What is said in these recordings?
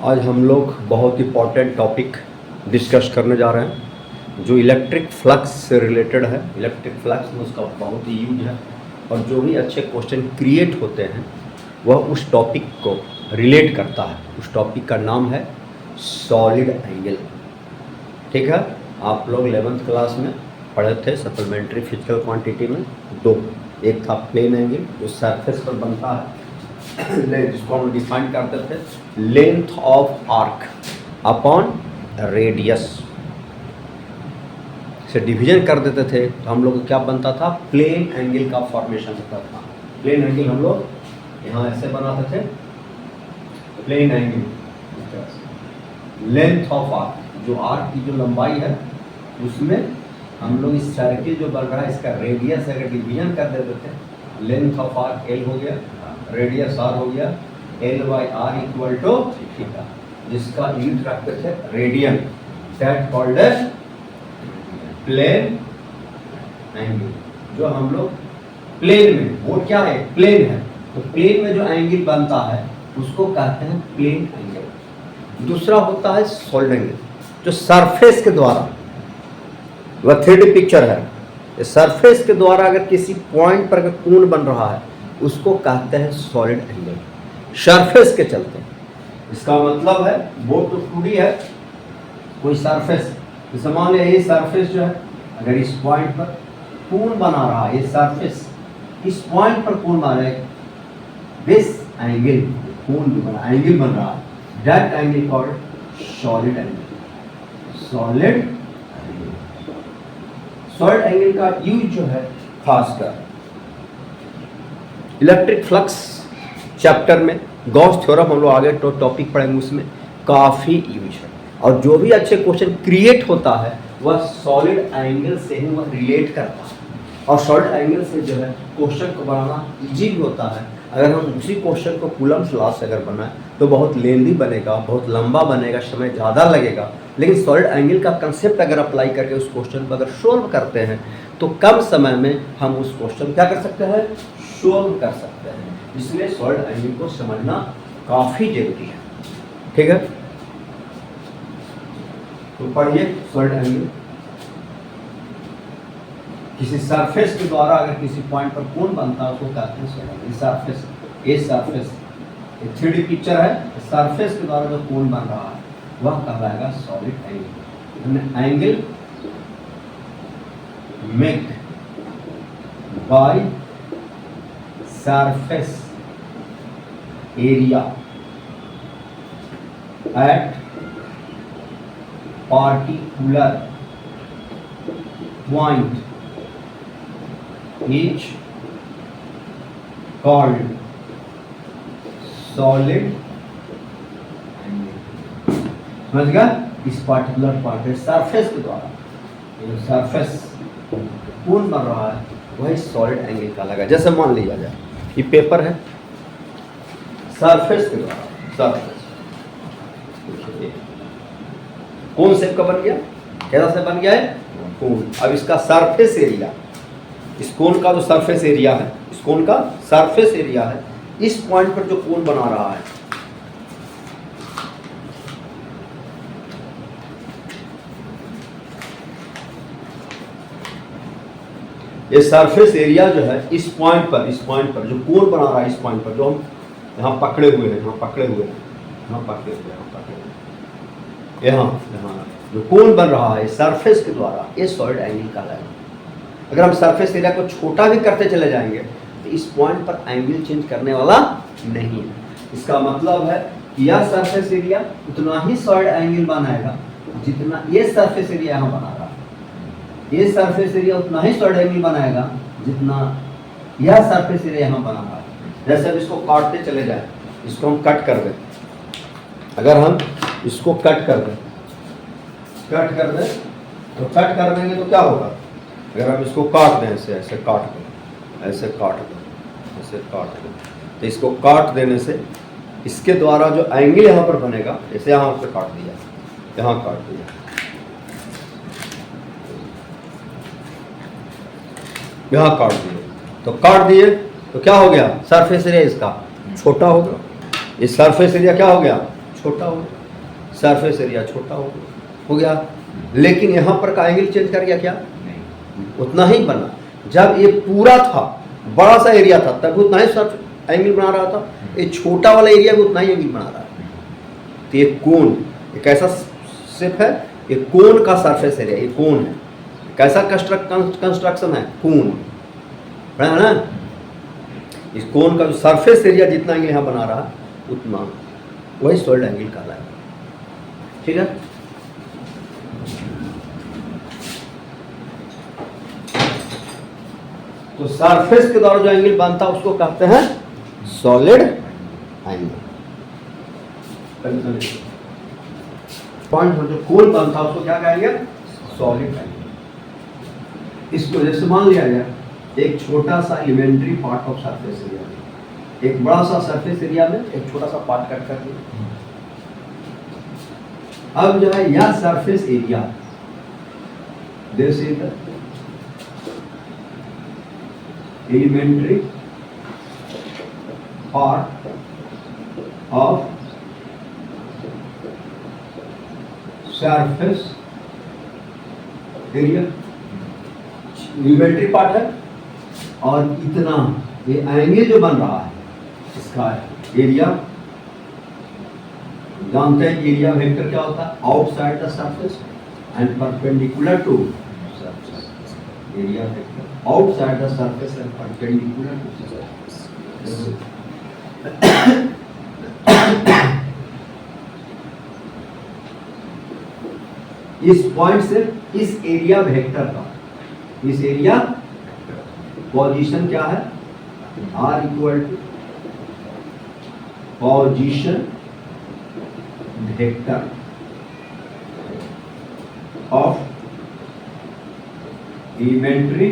आज हम लोग बहुत इम्पॉर्टेंट टॉपिक डिस्कस करने जा रहे हैं जो इलेक्ट्रिक फ्लक्स से रिलेटेड है। इलेक्ट्रिक फ्लक्स में उसका बहुत ही यूज है और जो भी अच्छे क्वेश्चन क्रिएट होते हैं वह उस टॉपिक को रिलेट करता है। उस टॉपिक का नाम है सॉलिड एंगल। ठीक है, आप लोग 11th क्लास में पढ़े थे सप्लीमेंट्री फिजिकल क्वांटिटी में दो, एक था प्लेन एंगल जो सरफेस पर बनता है, जिसको हम डिफाइन करते थे length of arc upon radius से डिवीजन कर देते थे तो हम लोग क्या बनता था, प्लेन एंगल का फॉर्मेशन होता था। प्लेन एंगल हम लोग यहाँ ऐसे बनाते थे, plane angle length of arc, जो आर्क की जो लंबाई है उसमें हम लोग इस सर्किल जो बन रहा है इसका रेडियस अगर डिवीजन कर देते थे, लेंथ ऑफ आर्क एल हो गया, रेडियस आर हो गया, l by r equal to theta, जिसका यूनिट रखते थे radian, that called as plane angle. जो हम लोग प्लेन में, वो क्या है, प्लेन है, तो प्लेन में जो एंगल बनता है उसको कहते हैं प्लेन एंगल। दूसरा होता है सॉलिड एंगल, जो सरफेस के द्वारा, वह 3D पिक्चर है, सरफेस के द्वारा अगर किसी पॉइंट पर अगर कोण बन रहा है उसको कहते हैं सॉलिड एंगल, सरफेस के चलते। इसका मतलब है वो तो 2D है, कोई सरफेस, जैसे मान लिया ये सरफेस जो है अगर इस पॉइंट पर कोण बना रहा है, ये सरफेस इस पॉइंट पर कोण बना रहा है, दिस एंगल, कोण जो बना एंगल बन रहा है, that angle called solid angle. Solid solid angle का यूज जो है खासकर इलेक्ट्रिक फ्लक्स चैप्टर में, गॉस थ्योरम हम लोग आगे तो टॉपिक पढ़ेंगे, उसमें काफ़ी यूज है। और जो भी अच्छे क्वेश्चन क्रिएट होता है वह सॉलिड एंगल से ही वह रिलेट करता है, और सॉलिड एंगल से जो है क्वेश्चन को बनाना इजी भी होता है। अगर हम उसी क्वेश्चन को कूलम्स लॉ से अगर बनाएं तो बहुत लेंदी बनेगा, बहुत लंबा बनेगा, समय ज़्यादा लगेगा। लेकिन सॉलिड एंगल का कंसेप्ट अगर अप्लाई करके उस क्वेश्चन को अगर सोल्व करते हैं तो कम समय में हम उस क्वेश्चन क्या कर सकते हैं, सोल्व कर सकते हैं। इसलिए सॉलिड एंगल को समझना काफ़ी जरूरी है। ठीक है, तो पढ़िए सॉलिड एंगल। किसी सरफेस के द्वारा अगर किसी पॉइंट पर कोण बनता है उसको कहते हैं सॉलिड एंगल। सरफेस, ये सरफेस, ये 3D पिक्चर है, सरफेस के द्वारा जो कोण बन रहा है वह कहलाएगा solid angle. Angle make by surface area at particular point is called solid angle। समझ गया, इस पार्टिकुलर पॉइंट सरफेस के द्वारा जो सरफेस कोण बन रहा है वही सॉलिड एंगल का लगा। जैसे मान लिया जाए ये पेपर है, सरफेस के द्वारा, सरफेस कौन शेप का बन गया, कैसा से बन गया है, कोण। अब इसका सरफेस एरिया, इस कोण का जो सरफेस एरिया है, इस कोण का सरफेस एरिया है, इस पॉइंट पर जो कोण बना रहा है ये सरफेस एरिया जो है इस पॉइंट पर जो कोण बना रहा है, इस पॉइंट पर जो हम यहाँ पकड़े हुए हैं, यहाँ जो कोण बन रहा है सरफेस के द्वारा, ये सॉलिड एंगल कहलाएगा। अगर हम सरफेस एरिया को छोटा भी करते चले जाएंगे तो इस पॉइंट पर एंगल चेंज करने वाला नहीं है। इसका मतलब है कि यह सरफेस एरिया उतना ही सॉलिड एंगल बनाएगा जितना ये सरफेस एरिया यहाँ बना रहा है, ये सरफेस एरिया उतना ही सॉलिड एंगल बनाएगा जितना यह सरफेस एरिया यहाँ बना रहा है। जैसे अब इसको काटते चले जाए, इसको हम कट कर दें, अगर हम इसको कट कर दें तो कट कर देंगे तो क्या होगा, अगर हम इसको काट दें, ऐसे काट दें, तो इसको काट देने से इसके द्वारा जो एंगल यहाँ पर बनेगा, जैसे यहाँ से काट दिया, यहाँ काट दिया, यहाँ काट दिए तो क्या हो गया, सरफेस एरिया इसका छोटा होगा, इस सरफेस एरिया क्या हो गया, छोटा हो गया, सरफेस एरिया छोटा हो गया। लेकिन यहाँ पर का एंगल चेंज कर गया क्या? उतना ही बना। जब ये पूरा था, बड़ा सा एरिया था, तब उतना ही सर्फ एंगल बना रहा था। ये छोटा वाला एरिया भी उतना ही एंगल बना रहा है। तो ये कोन, ये कैसा शेप है? ये कोन का सरफेस एरिया, ये कोन है। कैसा कंस्ट्रक्शन है? कोन, है ना? इस कोन का जो सरफेस एरिया जितना एंगल यहाँ बना रहा है उतना, वही सॉलिड एंगल कहलाएगा। ठीक है। तो सरफेस के द्वारा जो एंगल बनता है उसको कहते हैं सॉलिड एंगल। पॉइंट जो कोन बनता है उसको क्या कहेंगे? Solid angle. इसको जैसे मान लिया गया एक छोटा सा elementary part of surface area में, एक बड़ा सा सरफेस एरिया में एक छोटा सा पार्ट कट कर दिया। अब जो है यह surface area, this is the elementary part of surface area, elementary part है। और इतना ये एंगल जो बन रहा है इसका एरिया, जानते हैं एरिया वेक्टर क्या होता है? Outside the surface and perpendicular to surface. Area vector outside the surface and perpendicular to surface. इस पॉइंट से इस एरिया वेक्टर का, इस एरिया पोजीशन क्या है? R equal to position vector of elementary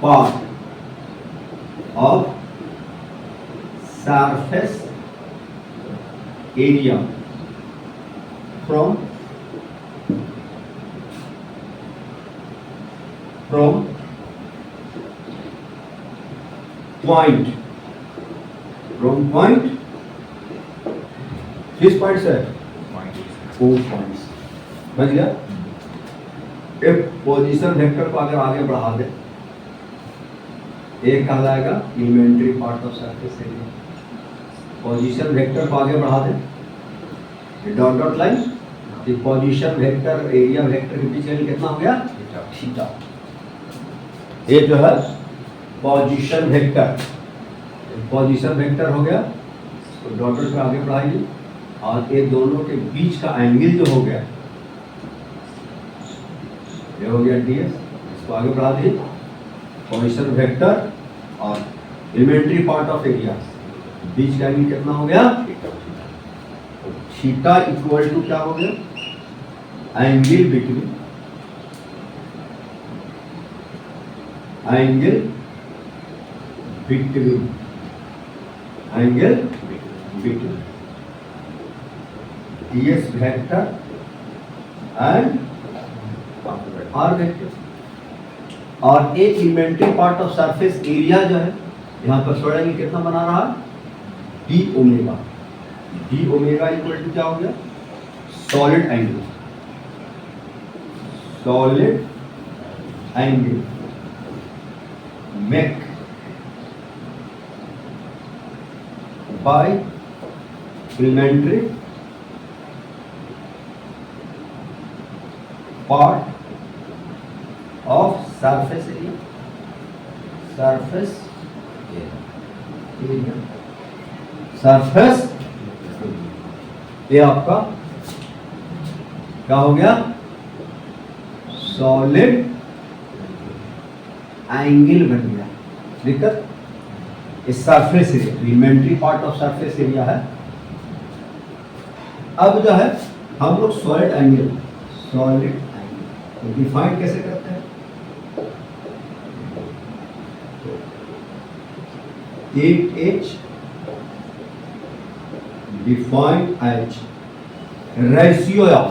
part of surface area from point, from point, किस point से? Four points. समझ गया? एक पोजीशन वेक्टर को अगर आगे बढ़ा दे, एक कहलाएगा elementary part of surface area. Position vector को आगे बढ़ा दे, dot dot line, position vector area vector के बीच कितना हो गया? थीटा। ये जो है पोजीशन वेक्टर, पोजीशन वेक्टर हो गया, तो डॉट डॉट पे आगे बढ़ाइए। और ये दोनों के बीच का एंगल जो हो गया, ये हो गया ds, इसको आगे बढ़ा दिए। पोजीशन वेक्टर और एलिमेंट्री पार्ट ऑफ एरिया बीच का एंगल कितना हो गया? थीटा इक्वल टू क्या हो गया? Angle between, angle between, angle between ds vector and r vector. और एक elementary part of surface area जो है यहाँ पर सोलह एंगल कितना बना रहा है? D omega. D omega equal to क्या हो गया? Solid angle, solid angle make by elementary part of surface area, surface area, surface. ये आपका क्या हो गया? सॉलिड एंगल बन गया। दिक्कत? इस surface area, elementary part of surface area है। अब जो है हम लोग solid angle, solid angle define कैसे करते हैं? 8h define as ratio of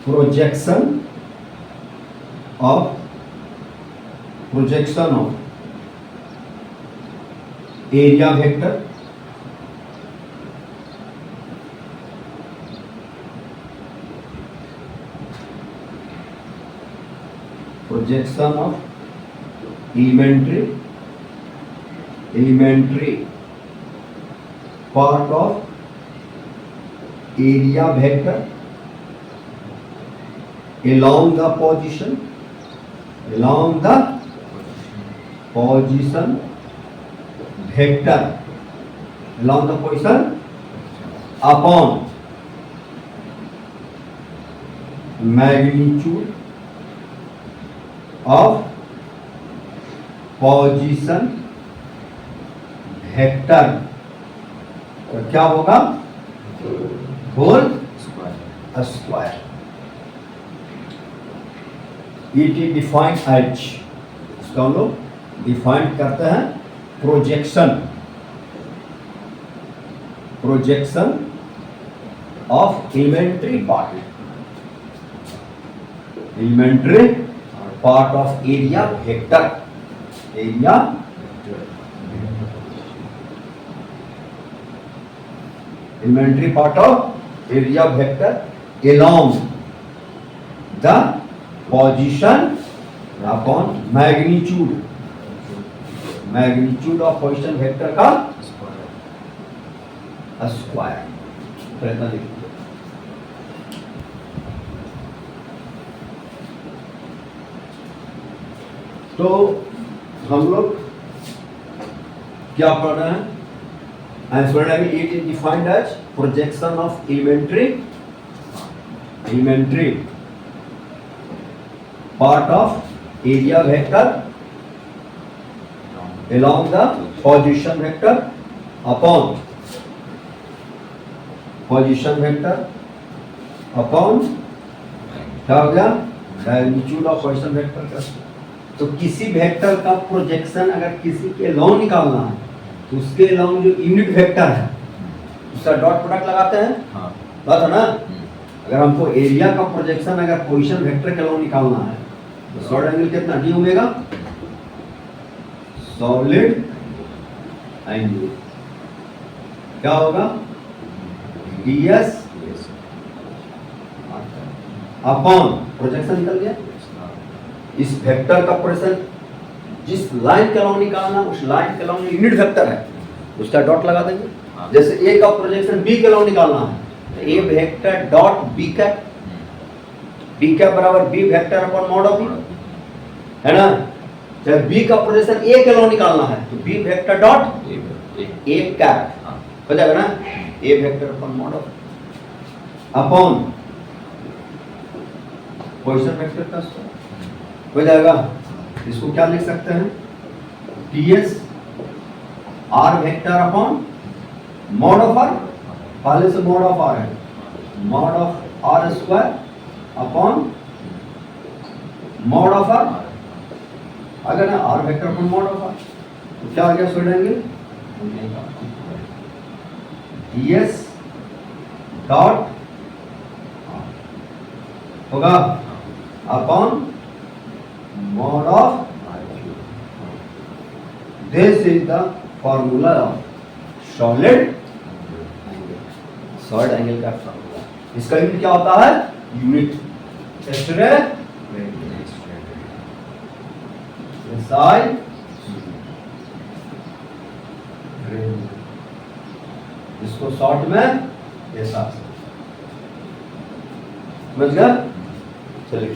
projection of area vector elementary part of area vector along the position vector upon magnitude of position vector. तो क्या होगा? Whole square. It is defined as, इसको हम लोग define करते हैं projection of elementary part of area vector. elementary part of area vector along the position upon magnitude of position vector का square. प्रयत्न देखिए, तो हम लोग क्या पढ़ रहे हैं? And so it is defined as projection of elementary part of area vector along the position vector upon क्या हो गया? मैग्नीट्यूड ऑफ पोजीशन वेक्टर का। तो किसी वेक्टर का प्रोजेक्शन अगर किसी के लॉन्ग निकालना है तो उसके लॉन्ग जो यूनिट वेक्टर है उसका डॉट प्रोडक्ट लगाते हैं। बात है ना? अगर हमको एरिया का प्रोजेक्शन अगर पोजीशन वेक्टर के लॉन्ग निकालना है तो सॉलिड एंगल कितना? डी ओमेगा सॉलिड एंगल क्या होगा? डीएस अपॉन प्रोजेक्शन निकल गया। इस वेक्टर का प्रोजेक्शन जिस लाइन के लॉन्ग निकालना उस लाइन के लॉन्ग यूनिट वेक्टर है उसका डॉट लगा देंगे। जैसे ए का प्रोजेक्शन बी के लॉन्ग निकालना है तो a vector dot b cap बराबर b vector upon mod of b, है ना? जब बी का प्रोजेक्शन ए के लॉन्ग निकालना है तो b vector dot a cap हो जाएगा ना, a vector upon mod of upon position vector का स्क्वायर हो जाएगा। इसको क्या लिख सकते हैं? TS r vector upon mod of r, पहले से मॉड ऑफ आर है, mod of r square upon mod of r. अगर ना r vector upon mod of r तो क्या आ गया? सॉलिड एंगल टीएस डॉट होगा upon mod of this is the formula of solid angle का formula। इसका यूनिट क्या होता है? यूनिट SI इसको शॉर्ट में ऐसा समझ गया? चलिए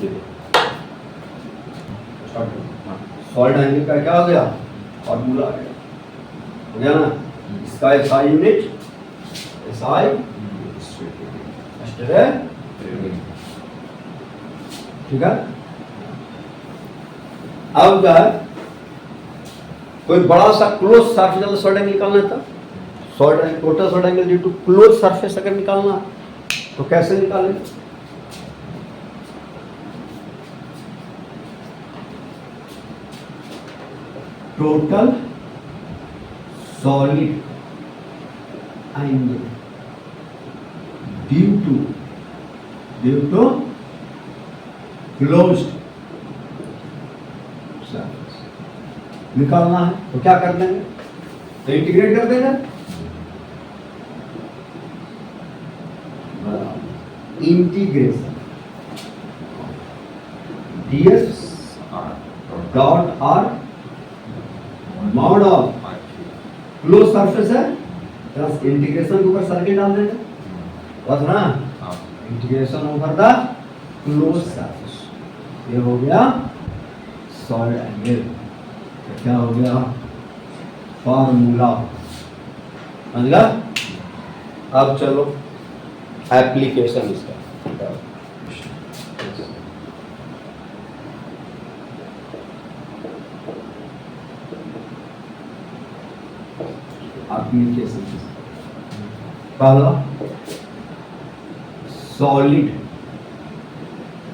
सॉलिड एंगल का क्या हो गया? फॉर्मूला आ गया, हो गया ना? इसका SI यूनिट SI ठीक है। अब क्या है? कोई बड़ा सा क्लोज सरफेस सॉलिड एंगल निकालना था, solid angle total solid angle due to close surface अगर निकालना है तो कैसे निकालेंगे? Total solid angle due to closed surface निकालना है तो क्या कर देंगे, तो इंटीग्रेट कर देंगे। Integration ds dot R mod of close surface है प्लस इंटीग्रेशन के ऊपर सर्किल डाल देंगे बस ना, integration over the close surface. ये हो गया सॉलिड एंगल, तो क्या हो गया फार्मूला, समझ गया। अब चलो एप्लीकेशन इसका, एप्लीकेशन पहला solid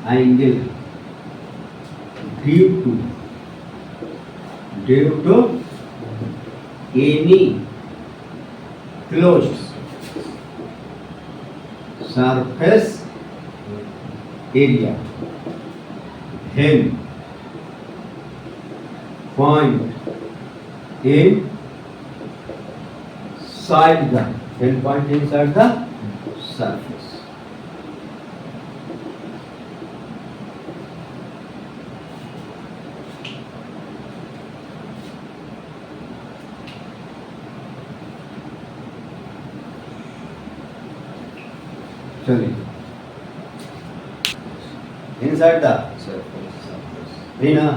angle due to any closed surface area when point inside the surface। चलिए inside the surface नहीं ना,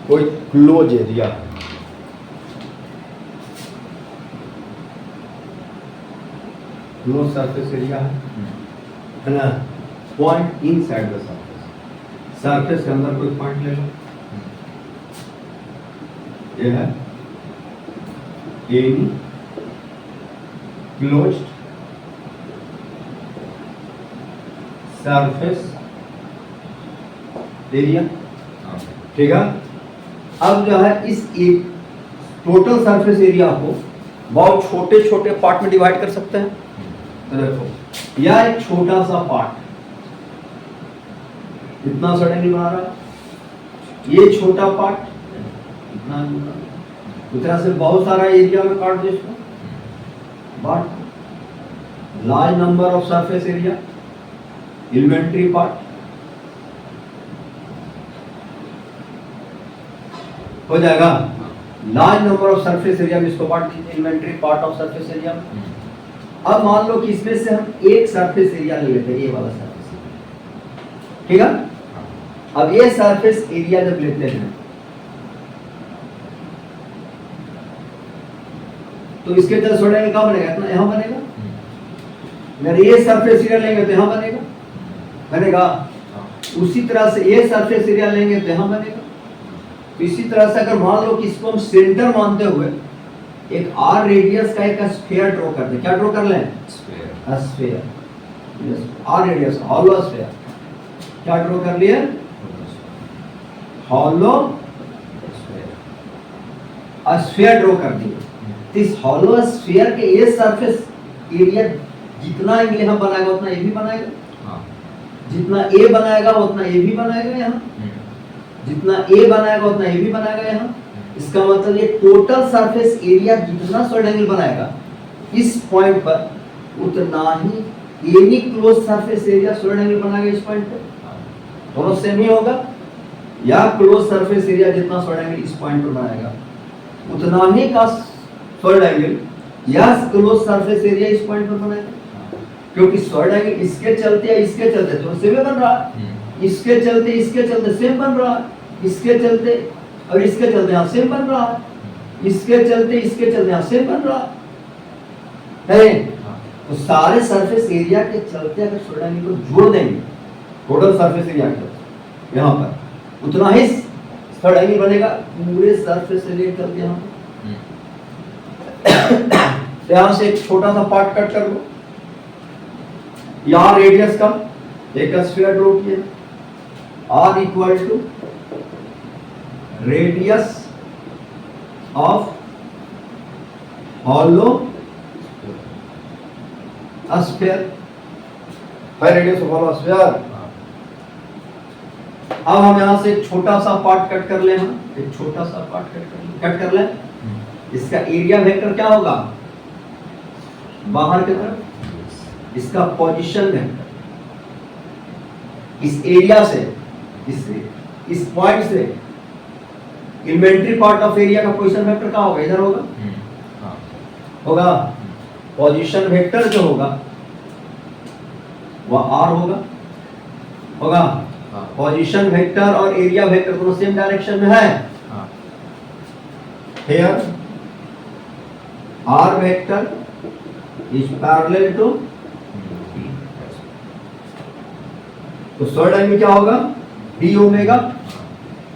कोई close area close surface area है ना, point inside the surface, surface के अंदर कोई पॉइंट ले लो, ये है एनी क्लोज्ड सरफेस एरिया, ठीक है। अब जो है इस एक टोटल सरफेस एरिया को बहुत छोटे छोटे पार्ट में डिवाइड कर सकते हैं। तो देखो यह एक छोटा सा पार्ट इतना सा नहीं बना रहा, ये छोटा पार्ट इतना उस तरह से बहुत सारा एरिया में काट दो इसको, but large number of surface area elementary part हो जाएगा। Large number of surface area में इसको पार्ट कीजिए, elementary part of surface area. अब मान लो कि इसमें से हम एक सरफेस एरिया ले लेते हैं, ये वाला सरफेस एरिया, ठीक है। अब ये सरफेस एरिया जब लेते हैं तो इसके अंदर सोडा एंगल कहाँ बनेगा, इतना यहाँ बनेगा। अगर ये सरफेस एरिया लेंगे तो यहाँ बनेगा, बनेगा। उसी तरह से ये सरफेस एरिया लेंगे तो यहाँ बनेगा। तो इसी तरह से अगर मान लो कि इसको हम सेंटर मानते हुए एक आर रेडियस का एक स्फीयर ड्रॉ कर दे, क्या ड्रॉ कर लें, sphere, r radius hollow sphere, क्या ड्रॉ कर लिए, हॉलो स्फीयर ड्रॉ कर दिए। तो इस हॉलो स्फीयर के ये सरफेस एरिया जितना एंगल यहाँ बनाएगा उतना ये भी बनाएगा, जितना ए बनाएगा उतना ए भी बनाएगा, यहाँ जितना ए बनाएगा उतना ए भी बनाएगा यहाँ। इसका मतलब ये टोटल सरफेस एरिया जितना सॉलिड एंगल बनाएगा इस पॉइंट पर उतना ही any close surface area solid angle बनाएगा इस पॉइंट पर, दोनों सेम ही होगा। या क्लोज सरफेस एरिया जितना सॉलिड एंगल इस पॉइंट पर बनाएगा उतना ही का सॉलिड एंगल या क्लोज सरफेस एरिया इस पॉइंट पर बनाएगा, क्योंकि सॉलिड एंगल इसके चलते या इसके चलते तो सेम बन रहा है, इसके चलते सेम बन रहा है, इसके चलते और इसके चलते यहाँ सेम बन रहा है, इसके चलते यहाँ सेम बन रहा है। तो सारे सरफेस एरिया के चलते अगर सॉलिड एंगल को जोड़ देंगे टोटल सरफेस एरिया के यहाँ पर उतना ही सॉलिड एंगल बनेगा पूरे सरफेस एरिया के चलते यहाँ पर। यहाँ से एक छोटा सा पार्ट कट कर लो, यहाँ रेडियस का एक स्फीयर ड्रॉ किया, r equal to radius of hollow sphere, radius of hollow sphere. अब हम यहां से एक छोटा सा पार्ट कट कर लें, हम एक छोटा सा पार्ट कट कर लें। इसका एरिया वेक्टर क्या होगा, बाहर की तरफ। इसका पोजीशन वेक्टर इस एरिया से, इस पॉइंट से इन्वेंट्री पार्ट ऑफ एरिया का पोजीशन वेक्टर क्या होगा, इधर होगा, होगा। पोजीशन वेक्टर जो होगा वह आर होगा। पोजीशन वेक्टर और एरिया वेक्टर दोनों सेम डायरेक्शन में है। Here r vector is parallel to, तो थर्ड लाइन में क्या होगा, d omega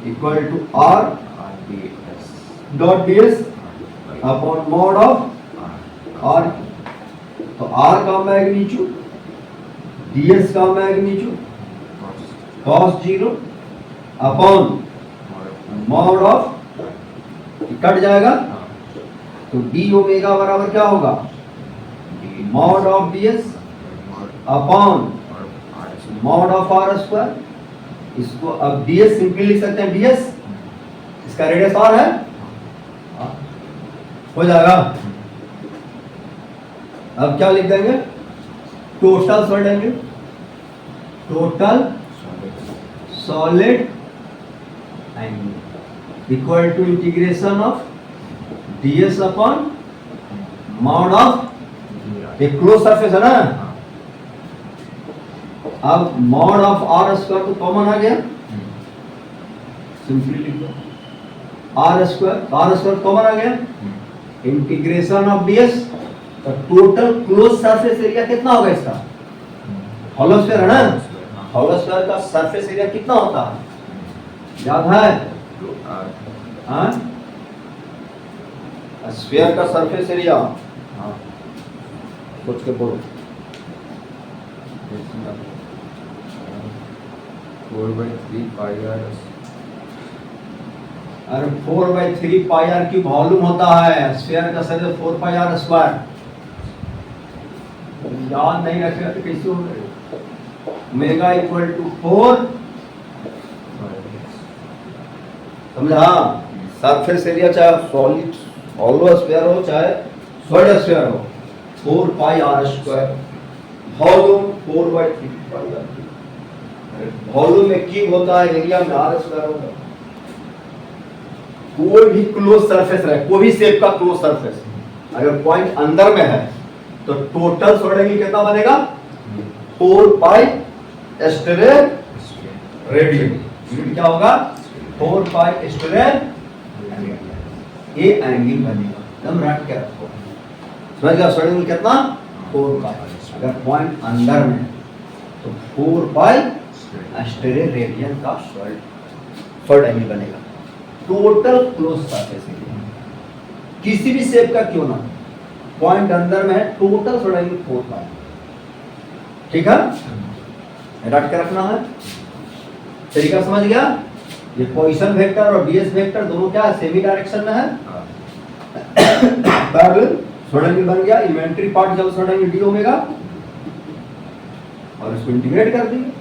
equal to r dot d s upon mod of r. तो आर का मैग्नीट्यूड, डीएस का magnitude cos 0 upon mod of, cut जाएगा तो डी ओमेगा बराबर क्या होगा, mod of ds upon mod of r square. इसको अब डीएस सिंपली लिख सकते हैं, डीएस इसका रेडियस आर है, हो जाएगा। अब क्या लिख देंगे, total solid angle, total solid angle equal to integration of ds upon mod of, एक क्लोज सरफेस है ना। अब मॉड ऑफ आर स्क्वायर तो कॉमन आ गया, सिंपली लिख दो आर स्क्वायर कॉमन आ गया, इंटीग्रेशन ऑफ डीएस। तो टोटल क्लोज सरफेस एरिया कितना होगा इसका, हॉलो स्फीयर है ना, हॉलो स्फीयर का सरफेस एरिया कितना होता है, याद है, स्फीयर का सरफेस एरिया, सोच के बोलो, 4/3 पाई आर। अरे 4/3 पाई आर क्यूब वॉल्यूम होता है, स्फीयर का सरफेस 4 पाई आर स्क्वायर। याद नहीं रखेगा तो कैसे होगा, ओमेगा इक्वल टू 4, समझा। सरफेस एरिया चाहे सॉलिड हॉलो स्फीयर हो चाहे सॉलिड स्फीयर हो, 4 pi r square, volume 4/3 pi r. Volume में क्यूब होता है, एरिया में आर स्क्वायर होगा। कोई भी क्लोज सरफेस रहे, कोई भी शेप का क्लोज सरफेस अगर पॉइंट अंदर में है तो टोटल सॉलिड एंगल कितना बनेगा, 4 पाई एस्टेरेन रेडियन। क्या होगा, 4 पाई एस्टेरेन, ये एंगल बनेगा, एकदम रट के रखो, समझ गया। सॉलिड एंगल कितना, 4 पाई। अगर पॉइंट अंदर में तो 4 पाई एस्टेरेन रेडियन का सॉलिड एंगल बनेगा। टोटल क्लोज सरफेस एरिया किसी भी शेप का क्यों ना, पॉइंट अंदर में है, टोटल सॉलिड एंगल 4 पाई, ठीक है, रट के रखना है। तरीका समझ गया। ये पोजीशन वेक्टर और डीएस वेक्टर दोनों क्या है, सेमी डायरेक्शन में है, पैरेलल सॉलिड एंगल बन गया। इन्वेंट्री पार्ट जब सॉलिड एंगल डी ओमेगा और इसको इंटीग्रेट कर देंगे।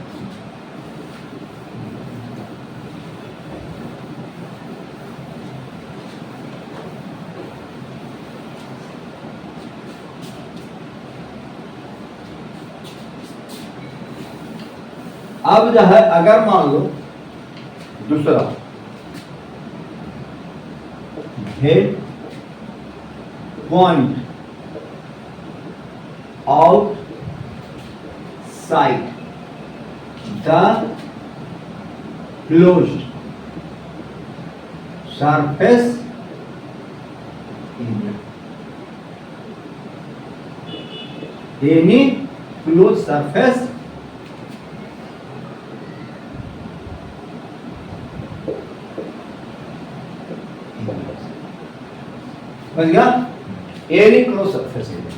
अब जो है, अगर मान लो दूसरा head point out side the closed surface any close surface समझ गया, एनी क्लोज सरफेस एरिया।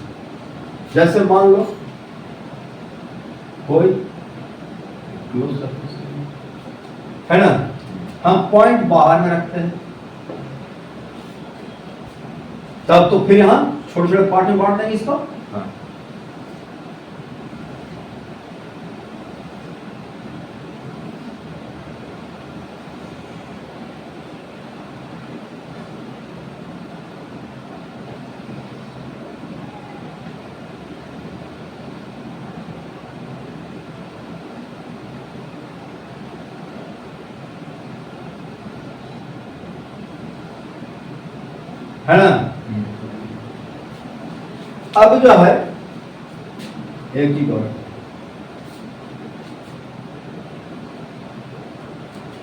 जैसे मान लो कोई क्लोज सरफेस है ना, हम पॉइंट बाहर में रखते हैं, तब तो फिर यहाँ छोटे छोटे पार्ट में बांट देंगे इसको। हाँ है ना। अब जो है एक चीज और,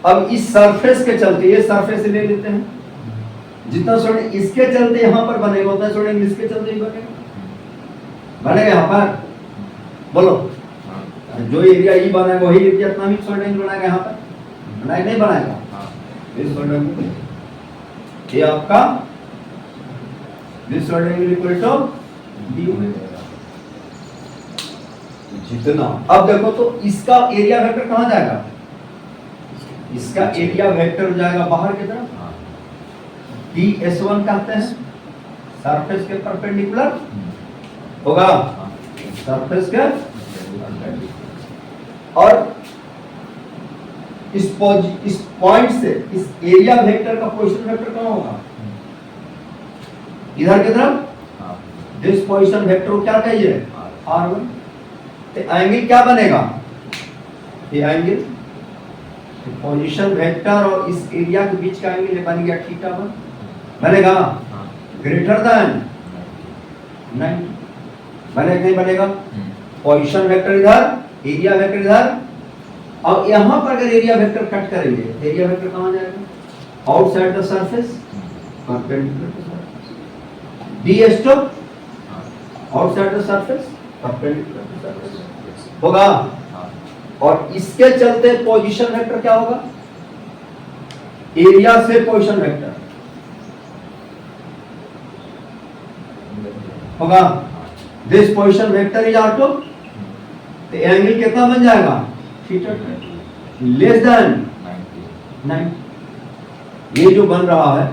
अब इस सरफेस के चलते ये सरफेस ले लेते हैं, जितना स्टूडेंट इसके चलते यहां पर बनेगा उतना स्टूडेंट इसके चलते ही बनेगा, बनेगा यहां पर। बोलो जो एरिया ई बनेगा वही एरिया इतना भी स्टूडेंट बनाएगा यहां पर, बनाएगा नहीं बनाएगा। इस स्टूडेंट ये आपका this rectangle equal to dy। जितना अब देखो तो इसका एरिया वेक्टर कहां जाएगा, इसका एरिया वेक्टर जाएगा बाहर की तरफ, ds1 कहते हैं, सरफेस के परपेंडिकुलर होगा, सरफेस के, और इस पॉइंट से इस एरिया वेक्टर का पोजीशन वेक्टर कहां होगा, इधर की तरफ। दिस पोजीशन वेक्टर को क्या कहिए, r1। तो एंगल क्या बनेगा, ये एंगल पोजीशन वेक्टर और इस एरिया के बीच का एंगल बन गया θ1, बनेगा ग्रेटर देन 90, बनेगा नहीं बनेगा। पोजीशन वेक्टर इधर, एरिया वेक्टर इधर, और यहां पर अगर एरिया वेक्टर कट करेंगे, एरिया वेक्टर कहां जाएगा, outside the surface, perpendicular to surface. ds2 outside the surface, perpendicular to surface होगा। और इसके चलते पोजीशन वेक्टर क्या होगा, एरिया से पोजीशन वेक्टर होगा। This position vector is r2, तो एंगल कितना बन जाएगा, θ2 लेस देन 90। ये जो बन रहा है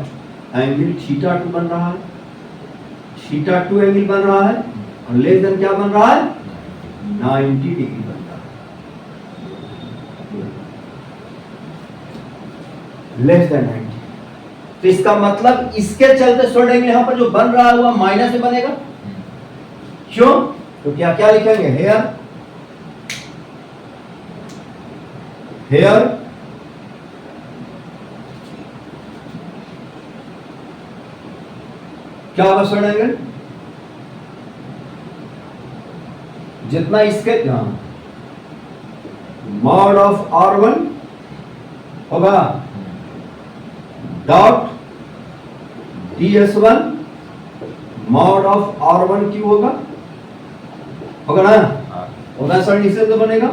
एंगल θ2 बन रहा है, θ2 एंगल बन रहा है, और लेस देन क्या बन रहा है, 90 डिग्री बन रहा है, लेस देन 90। तो इसका मतलब इसके चलते शॉर्ट एंगल यहां पर जो बन रहा है वो माइनस में बनेगा। क्यों, तो क्या क्या लिखेंगे, हेयर हेयर क्या होगा शॉर्ट एंगल, जितना इसके मॉड ऑफ r1 होगा dot ds1 mod of r1 Q होगा ना, होगा सर, इससे तो बनेगा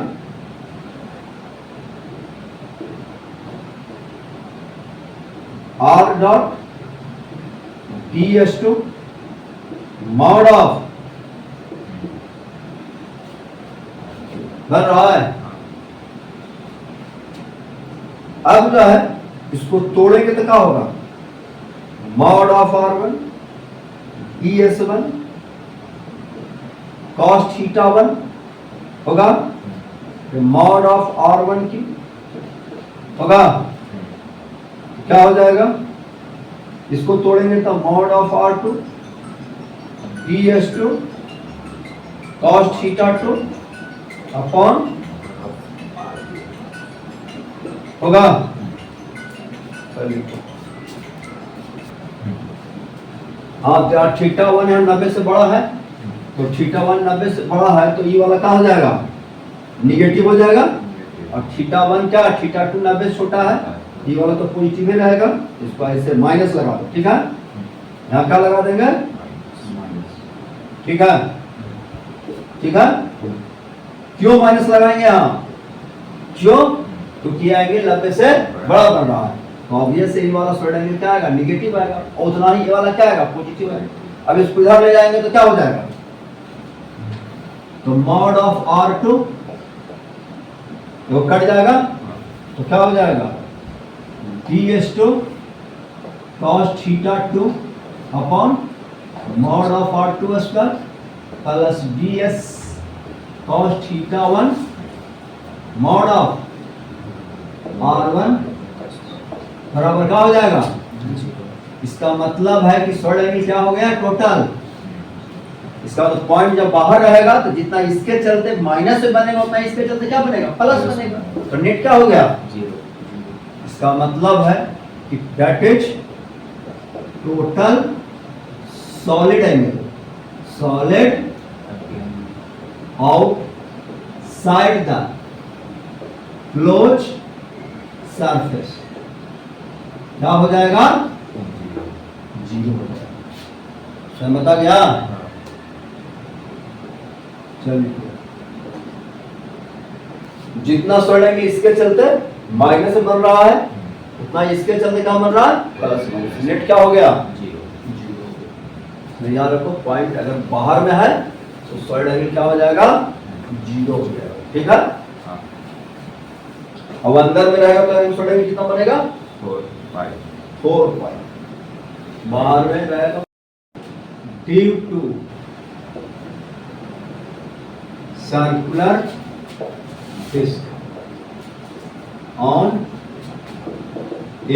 r dot ds2 mod of, बन रहा है। अब जो है इसको तोड़ेंगे तो क्या होगा, mod of r1 ds1 cos θ1 होगा, मॉड ऑफ r1 की होगा, क्या हो जाएगा, इसको तोड़ेंगे तो mod of r2 ds2 cos θ2 upon होगा, हाँ θ1 है 90 से बड़ा है, तो θ1 90 से बड़ा है तो ये वाला कहाँ हो जाएगा, निगेटिव हो जाएगा, और θ1 क्या, θ2 90 से छोटा है, ये वाला तो पॉजिटिव ही रहेगा, इसको ऐसे माइनस लगा दो, ठीक है, यहाँ क्या लगा देंगे, ठीक है, ठीक है। क्यों माइनस लगाएंगे यहाँ, क्यों, क्योंकि एंगल 90 से बड़ा बन रहा है, तो ऑब्वियस ये वाला स्क्वायर एंगल क्या आएगा, निगेटिव आएगा, और उतना ही ये वाला क्या आएगा, पॉजिटिव आएगा। अब इसको इधर ले जाएंगे तो क्या हो जाएगा, तो मॉड ऑफ r2 वो कट जाएगा, तो क्या हो जाएगा, ds2 cos θ2 upon mod of R2 square plus BS cos theta 1 mod of R1 बराबर क्या हो जाएगा। इसका मतलब है कि सॉलिड एंगल क्या हो गया टोटल। इसका मतलब पॉइंट जब बाहर रहेगा तो जितना इसके चलते माइनस में बनेगा उतना इसके चलते क्या बनेगा प्लस बनेगा। तो नेट क्या हो गया 0। इसका मतलब है कि that is total solid angle solid outside the close surface क्या हो जाएगा 0 हो जाएगा। समझ गया। चलिए जितना सॉलिड एंगल इसके चलते माइनस में बन रहा है उतना इसके चलते क्या बन रहा है प्लस। नेट क्या हो गया 0। याद रखो पॉइंट अगर बाहर में है तो सॉलिड एंगल क्या हो जाएगा 0 हो जाएगा। ठीक है। अब अंदर में रहेगा तो सॉलिड एंगल कितना बनेगा 4 पाई। बाहर में रहेगा due to circular disc on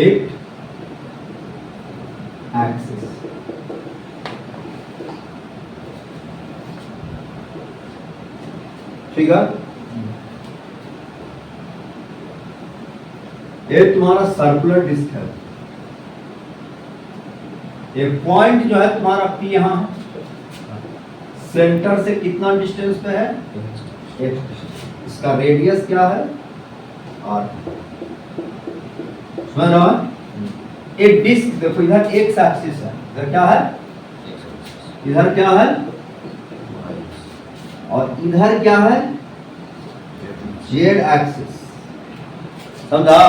its axis। ठीक है। ये तुम्हारा सर्कुलर डिस्क है। एक पॉइंट जो है तुम्हारा P यहां है सेंटर से कितना डिस्टेंस पे है 1। इसका रेडियस क्या है R। समझ रहा है। एक डिस्क देखो इधर एक्स एक्सिस है इधर क्या है इधर क्या है और इधर क्या है जेड एक्सिस। समझा।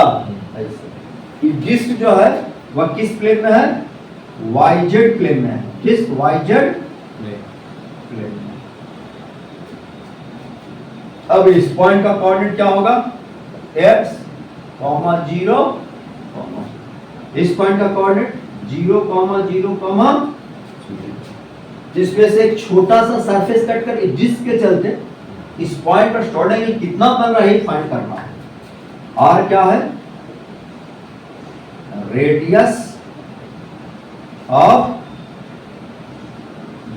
ये डिस्क जो है वह किस प्लेन में है YZ प्लेन में है। डिस्क YZ प्लेन में। अब इस पॉइंट का कोऑर्डिनेट क्या होगा x, 0, इस पॉइंट का कोऑर्डिनेट 0, 0, जिसमें से एक छोटा सा सरफेस कट करके जिसके चलते इस पॉइंट पर सॉलिड एंगल कितना बन रहा है फाइंड करना है। R क्या है रेडियस ऑफ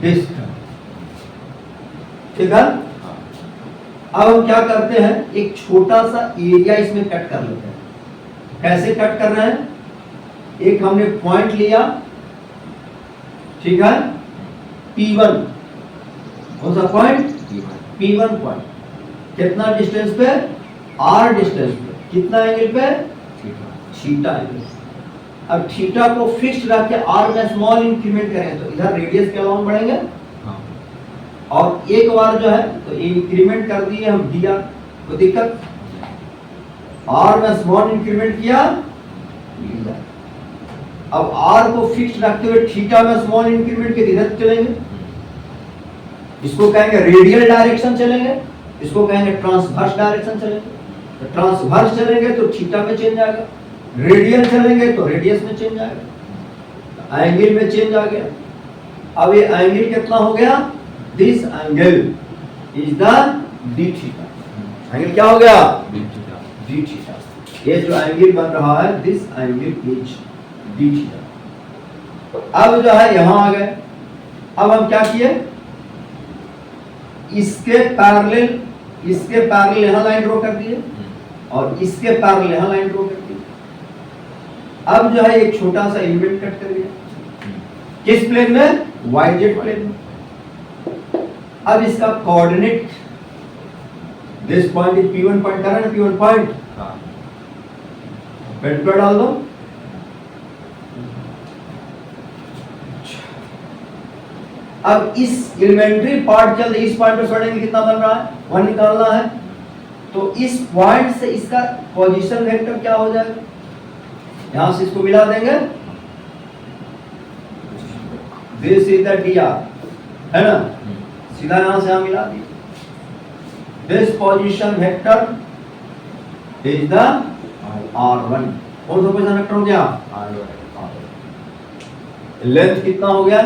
डिस्क। ठीक है। अब हम क्या करते हैं एक छोटा सा एरिया इसमें कट कर लेते हैं। कैसे कट कर रहे हैं एक हमने पॉइंट लिया। ठीक है P1 कौन सा पॉइंट P1 पॉइंट कितना डिस्टेंस पे R डिस्टेंस पे कितना एंगल पे थीटा एंगल। अब थीटा को फिक्स रख के R में स्मॉल इंक्रीमेंट करें तो इधर रेडियस के अलाउंस बढ़ेंगे और एक बार जो है तो इंक्रीमेंट कर दिए हम दिया कोई दिक्कत। R में स्मॉल इंक्रीमेंट किया अब R को फिक्स रखते हुए थीटा में स्मॉल इंक्रीमेंट के इधर चलेंगे। इसको कहेंगे रेडियल डायरेक्शन चलेंगे इसको कहेंगे ट्रांसवर्स डायरेक्शन चलेंगे। तो ट्रांसवर्स चलेंगे तो थीटा में चेंज आएगा रेडियल चलेंगे तो रेडियस में चेंज आएगा एंगल में चेंज आ गया। अब ये एंगल कितना हो गया this angle is the D theta. Angle क्या हो गया डी थीटा। ये जो एंगल बन रहा है this angle is D theta. अब जो है यहां आ गए। अब हम क्या किए इसके पैरेलल यहां लाइन ड्रॉ कर दिए और इसके पैरेलल यहां लाइन ड्रॉ कर दी। अब जो है एक छोटा सा एलिमेंट कट कर दिया किस प्लेन में YZ प्लेन में। अब इसका coordinate this point is P1 point कर रहा है ना P1 पॉइंट पेंट डाल दो। अब इस एलिमेंट्री पार्ट चल इस पॉइंट पर सॉलिड एंगल कितना बन रहा है 1 निकालना है। तो इस पॉइंट से इसका पोजीशन वेक्टर क्या हो जाएगा यहां से इसको मिला देंगे दिस इज द dr है ना सीधा यहां से हम मिला दिए। This position vector is the r1। कौन सा पोजीशन वेक्टर हो गया r1। लेंथ कितना हो गया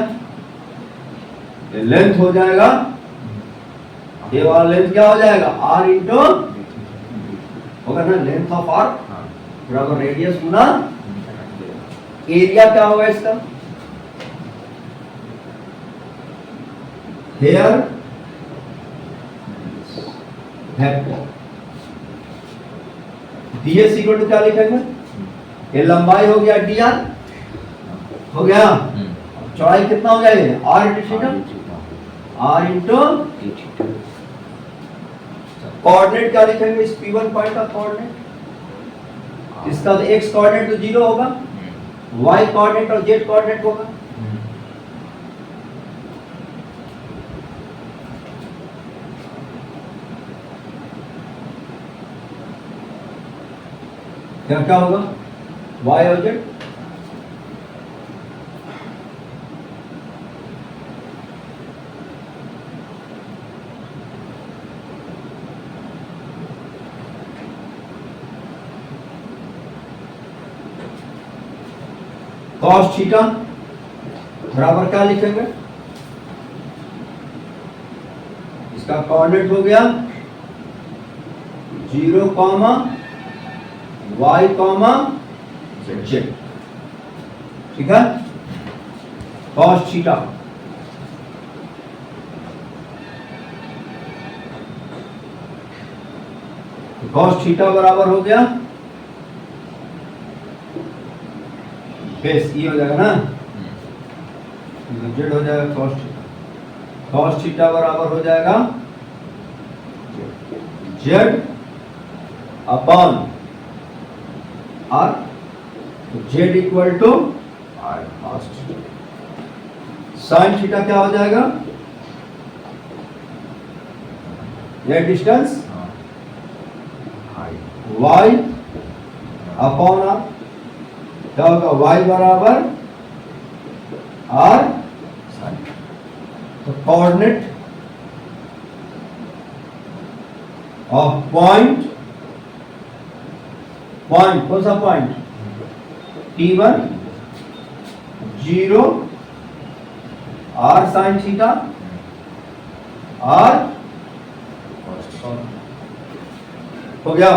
लेंथ हो जाएगा, ये वाला लेंथ क्या हो जाएगा, r इंटू होगा ना, लेंथ ऑफ r बराबर रेडियस गुना एरिया क्या होगा इसका, here vector ds equal to क्या लिखेंगे, ये लंबाई हो गया dr हो गया, चौड़ाई कितना हो जाएगा r into theta, r into coordinate क्या लिखेंगे इस p1 पॉइंट का कोऑर्डिनेट, इसका तो x कोऑर्डिनेट तो 0 होगा, y कोऑर्डिनेट और z कोऑर्डिनेट होगा, क्या क्या होगा y और z, cos थीटा बराबर क्या लिखेंगे, इसका कोऑर्डिनेट हो गया 0, y, z, ठीक है, cos थीटा cos थीटा बराबर हो गया बेस ई हो जाएगा ना, जेड हो जाएगा cos थीटा बराबर हो जाएगा z upon r, z equal to sine theta क्या हो जाएगा, यह डिस्टेंस y अपॉन आर, क्या होगा y बराबर r, तो कोऑर्डिनेट ऑफ पॉइंट कौन सा point, T1 0 r sin theta r हो गया,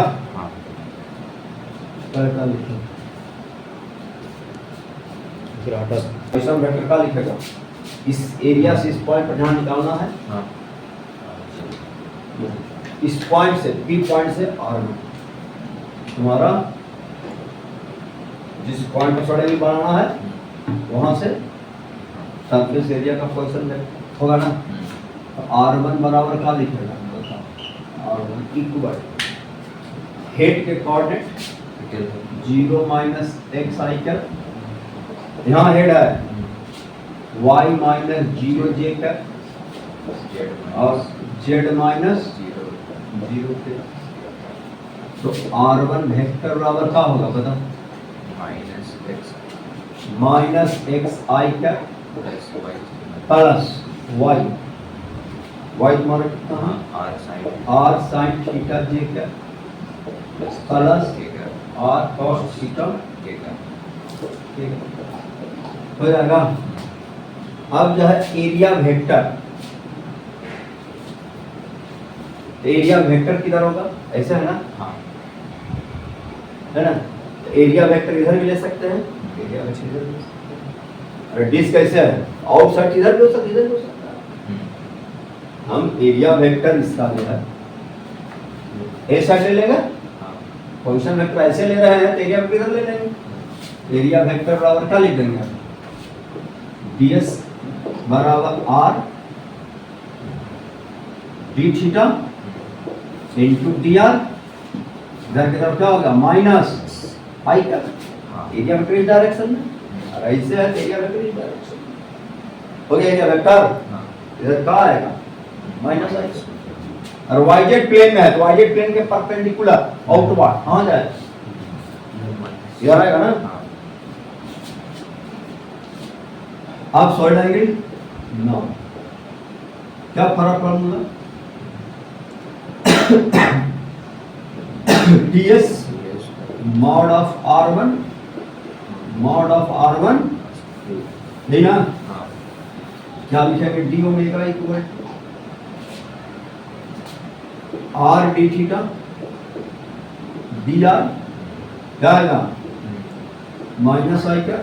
पॉइसन वेक्टर का लिखेगा, इस एरिया से इस पॉइंट पर ध्यान निकालना है, इस पॉइंट से P पॉइंट से R में तुम्हारा जिस पॉइंट पर सड़क बनाना है वहां से सरफेस एरिया का पॉइसन होगा ना, तो R1 बराबर क्या लिखेगा, R1 इक्वल हेड के coordinate 0 minus x i cap, यहाँ हेड है y माइनस 0 जे कैप और z माइनस 0 के, तो R1 वेक्टर बराबर क्या होगा बता, minus x i cap plus y, y तुम्हारा कितना है r sin theta j cap plus r cos theta हो जाएगा। अब जो है एरिया वेक्टर, एरिया वेक्टर किधर होगा, ऐसा है ना, है ना, तो एरिया वेक्टर इधर भी ले सकते हैं, एरिया वेक्टर इधर भी ले सकते हैं, अरे डिस्क कैसे है, आउटसाइड इधर भी हो सकता है, इधर भी हो सकता है, हम एरिया वेक्टर इसका जो है ऐसा ले लेंगे, पोजीशन वेक्टर ऐसे ले रहे हैं तो एरिया वेक्टर इधर ले लेंगे, एरिया वेक्टर बराबर क्या लिख देंगे, ds बराबर r d theta into dr, इधर की तरफ क्या होगा माइनस पाई का, एरिया वेक्टर इस डायरेक्शन में, और ऐसे है एरिया वेक्टर इस डायरेक्शन में, हो गया एरिया वेक्टर, इधर क्या आएगा माइनस आई, और yz प्लेन में है तो yz प्लेन के परपेंडिकुलर आउटवर्ड कहां जाए, इधर आएगा ना, आप सॉलिड एंगल नो, क्या फर्क पड़ेगा, ds mod of r1 नहीं ना, क्या लिखेंगे? D omega equal r d theta d r क्या आएगा? माइनस आई क्या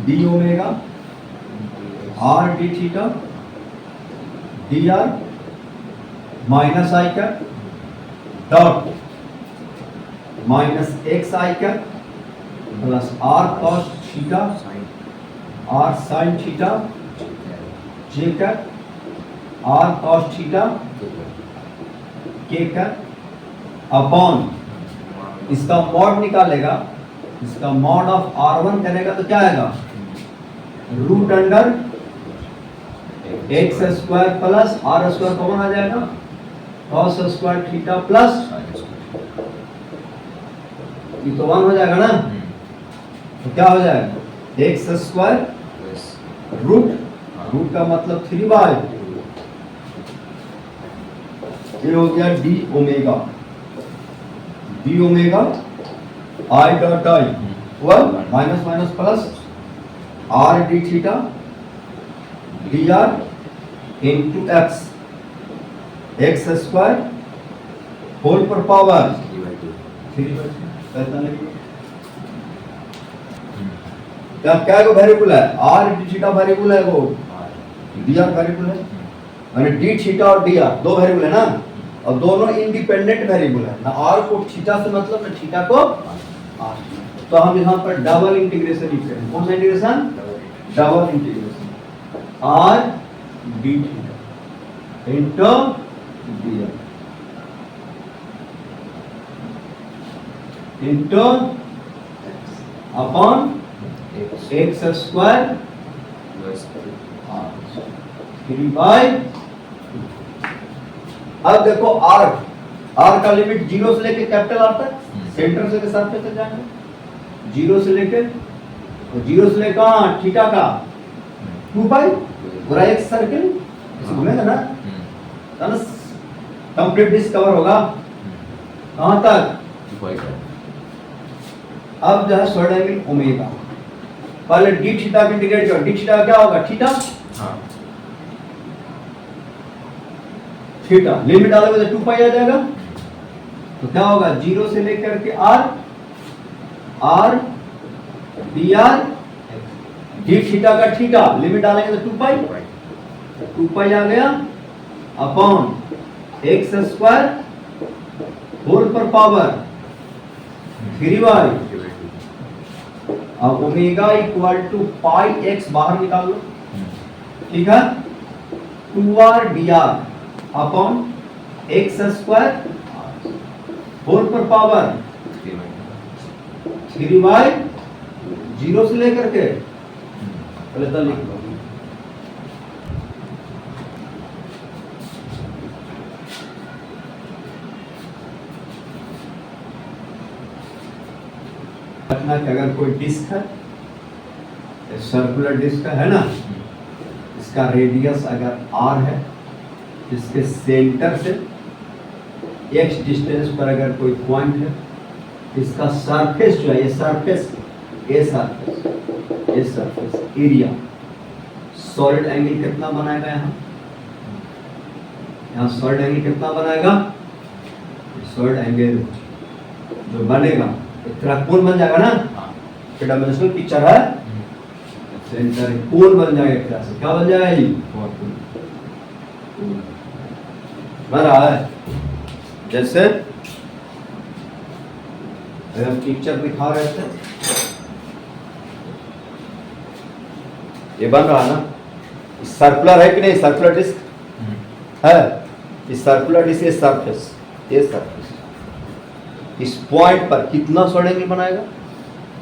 d omega r d theta d r minus i क्या डॉट माइनस एक्स आई क्या plus r cos theta r sine theta j क्या r cos theta के क्या upon इसका mod निकालेगा, इसका मॉड ऑफ R1 करेगा तो क्या आएगा? Root under x square plus r square common आ जाएगा कॉस स्क्वायर थीटा प्लस ये तो 1 हो जाएगा ना, तो क्या हो जाएगा? एक्स स्क्वायर रूट का मतलब 3 ये हो गया d omega i dot i minus minus plus r d theta d r into x square whole पर पावर 3/2 क्या वेरिएबल है? आर डी थीटा वेरिएबल है, वो डी आर वेरिएबल है, यानी डी थीटा और डी आर दो वेरिएबल है ना, और दोनों इंडिपेंडेंट वेरिएबल है ना। आर को थीटा से मतलब ना थीटा को आर, तो हम यहाँ पर डबल इंटीग्रेशन लिख रहे हैं। कौन सा integration? Double integration are d theta into D r into upon x square 3/2। अब देखो आर का लिमिट 0 से लेके कैपिटल आर तक, सेंटर से सरफेस तक जाएंगे, 0 से लेके थीटा का 2 पूरा एक सर्किल घूमेगा ना, कंप्लीट डिस्क कवर होगा कहां तक? अब जो है सॉलिड एंगल ओमेगा, पहले डी थीटा की इंटीग्रेट करो, डी थीटा क्या होगा? थीटा थीटा लिमिट डालोगे तो 2 पाई आ जाएगा, तो क्या होगा? 0 से लेकर के r d r d theta का थीटा लिमिट डालेंगे तो 2 पाई आ गया अपॉन एक्स स्क्वायर होल पर पावर 3/2। अब omega equal to pi x बाहर निकाल लो, ठीक है, 2r dr upon x square whole पर पावर 3/0 से लेकर के पहले तो लिख लो कि अगर कोई डिस्क है, सर्कुलर डिस्क है ना, इसका रेडियस अगर r है, इसके सेंटर से x डिस्टेंस पर अगर कोई पॉइंट है, इसका सरफेस जो है, ये सरफेस एरिया सॉलिड एंगल कितना बनाएगा? यहाँ सॉलिड एंगल कितना बनाएगा? सॉलिड एंगल जो बनेगा इतना कोण बन जाएगा ना, डायमेंशनल पिक्चर है, सेंटर कोण बन जाएगा, एक तरह से क्या बन जाएगा? ये बन रहा है। जैसे अगर पिक्चर दिखा रहे थे, ये बन रहा है ना, सर्कुलर है कि नहीं? सर्कुलर डिस्क है, इस सर्कुलर डिस्क ये सरफेस, इस पॉइंट पर कितना सॉलिड एंगल बनाएगा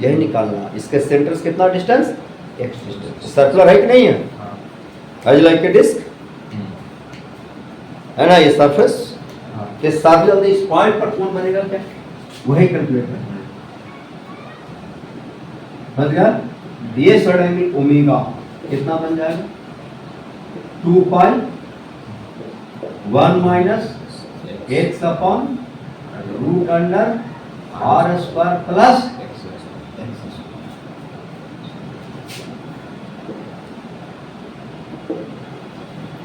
यही निकालना। इसके सेंटर से कितना डिस्टेंस? x distance. सर्कुलर है कि नहीं है? एज लाइक ए डिस्क है ना, ये सरफेस के साथ जल्दी इस पॉइंट पर कौन बनेगा क्या, वही कैलकुलेट करना है। समझ गया? ये सॉलिड एंगल ओमेगा कितना बन जाएगा? 2 pi 1 minus x upon root under r square plus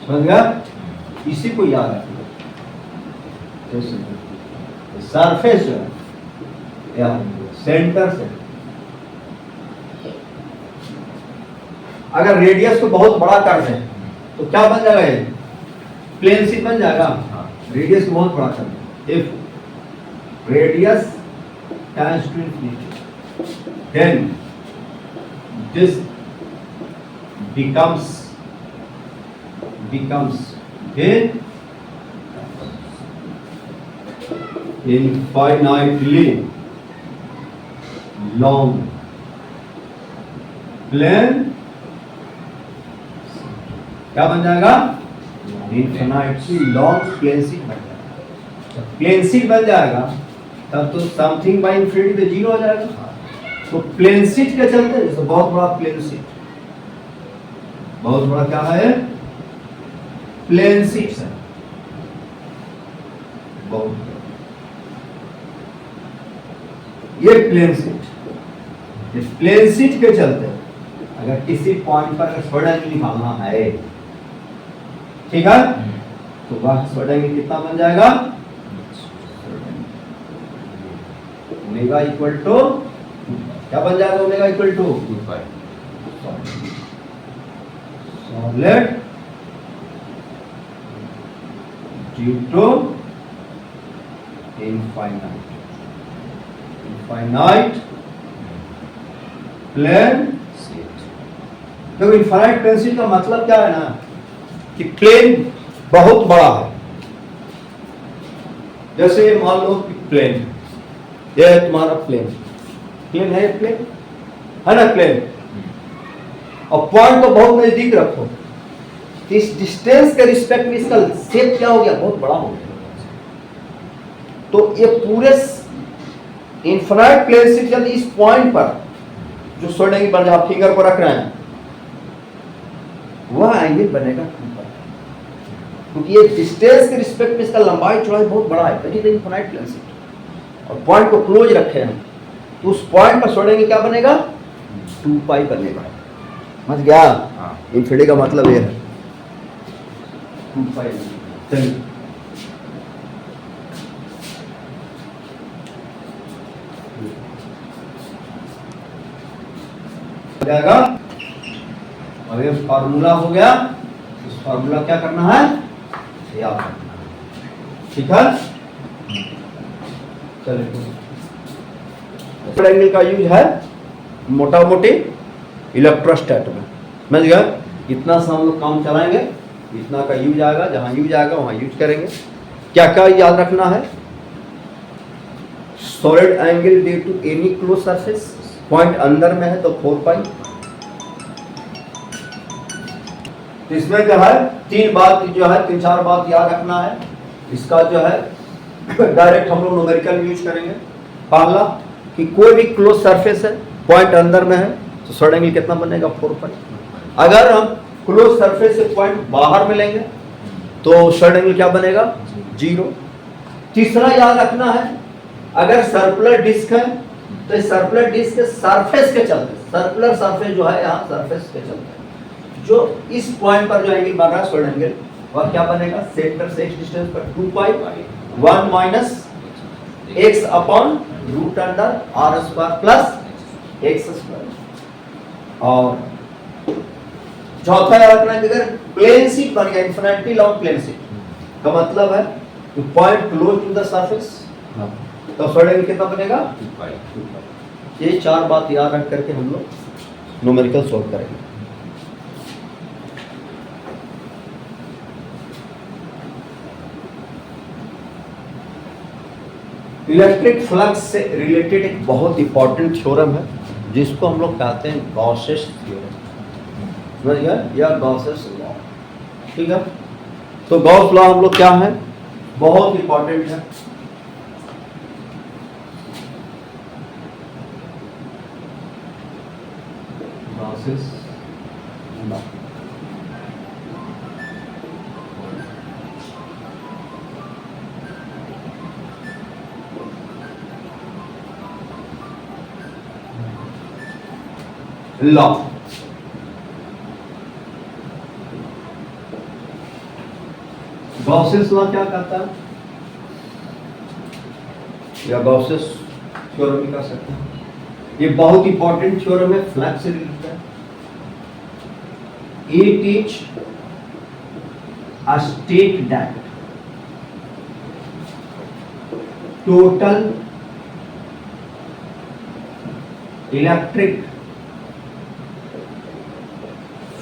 समझ गया? इसी को याद रखना। सरफेस जो है या सेंटर से अगर रेडियस को बहुत बड़ा कर दें तो क्या बन जाएगा? ये प्लेन शीट बन जाएगा। रेडियस को बहुत बड़ा कर दें, if radius tends to infinity, then this becomes infinitely long plane, क्या बन जाएगा? इन्फिनाइटली लॉन्ग प्लेन शीट बन जाएगा। प्लेन शीट बन जाएगा तब तो समथिंग बाई इन्फिनिटी तो जीरो हो जाएगा। तो प्लेन शीट के चलते तो बहुत बड़ा प्लेन शीट, बहुत बड़ा क्या है? प्लेन शीट है बहुत। ये प्लेन शीट, इस प्लेन शीट के चलते अगर किसी पॉइंट पर स्क्वायर एंगल निकालना है, ठीक है, तो वह स्क्वायर एंगल कितना बन जाएगा? ओमेगा इक्वल टू क्या बन जाएगा? Omega equal to 2 pi solid due to infinite plane sheet. देखो इनफाइनाइट प्लेन शीट का मतलब क्या है ना कि प्लेन बहुत बड़ा है। जैसे मान लो कि प्लेन, ये है तुम्हारा प्लेन, प्लेन है, प्लेन है ना, प्लेन, और पॉइंट को बहुत नजदीक रखो, इस डिस्टेंस के रिस्पेक्ट में इसका शेप क्या हो गया? बहुत बड़ा हो गया। तो ये पूरे इनफिनाइट प्लेन से जल्दी इस पॉइंट पर जो सोल्ड एंगल बन जहां फिंगर को रख रहे हैं वह एंगल बनेगा 2 पाई, क्योंकि ये डिस्टेंस के रिस्पेक्ट में इसका लंबाई चौड़ाई बहुत बड़ा है, that is infinite plane sheet, और पॉइंट को क्लोज रखे हैं तो उस पॉइंट पर सोल्ड एंगल क्या बनेगा? 2 पाई बनेगा। समझ गया? इनफिनिटी का मतलब ये है 2 पाई। चलिए जाएगा, और ये फार्मूला हो गया। इस फार्मूला क्या करना है? याद रखना है, ठीक है? चलिए एंगल का यूज है मोटा मोटी इलेक्ट्रोस्टैट में। समझ गया? इतना सा हम लोग काम चलाएंगे, इतना का यूज आएगा, जहां यूज आएगा वहां यूज करेंगे। क्या क्या याद रखना है? Solid angle due to any close surface, point अंदर में है तो 4 पाई। इसमें जो है 3 बात जो है 3-4 बात याद रखना है। इसका जो है डायरेक्ट हम लोग न्यूमेरिकल यूज करेंगे। पहला कि कोई भी क्लोज सरफेस है, पॉइंट अंदर में है तो सॉलिड एंगल कितना बनेगा? 4 पाई। अगर हम क्लोज सरफेस से पॉइंट बाहर में लेंगे तो सॉलिड एंगल क्या बनेगा? 0। तीसरा याद रखना है, अगर सर्कुलर डिस्क है तो सर्कुलर डिस्क के सरफेस के चलते, सर्कुलर सरफेस जो है यहाँ सरफेस के चलते जो इस पॉइंट पर जो एंगल बन रहा है सॉलिड एंगल, वह क्या बनेगा? सेंटर से एक्स डिस्टेंस पर 2 pi 1 minus x upon root under r square plus x square. और चौथा याद रखना है कि अगर प्लेन शीट बन गया, इन्फिनिटली लॉन्ग प्लेन शीट का मतलब है कि point close to the surface, तो सॉलिड एंगल कितना बनेगा? 2 पाई। ये 4 बात याद रख करके हम लोग न्यूमेरिकल सॉल्व करेंगे। इलेक्ट्रिक फ्लक्स से रिलेटेड एक बहुत इंपॉर्टेंट थ्योरम है जिसको हम लोग कहते हैं गॉसेस थ्योरम। समझ गया? या गॉसेस लॉ, ठीक है? तो गॉस लॉ हम लोग क्या है? बहुत इंपॉर्टेंट है। Gauss's law law Gauss's law क्या कहता है, या गॉसेस थ्योरम भी कर सकते हैं। ये बहुत इंपॉर्टेंट थ्योरम है, फ्लक्स से रिलेटेड है। It is a state that total electric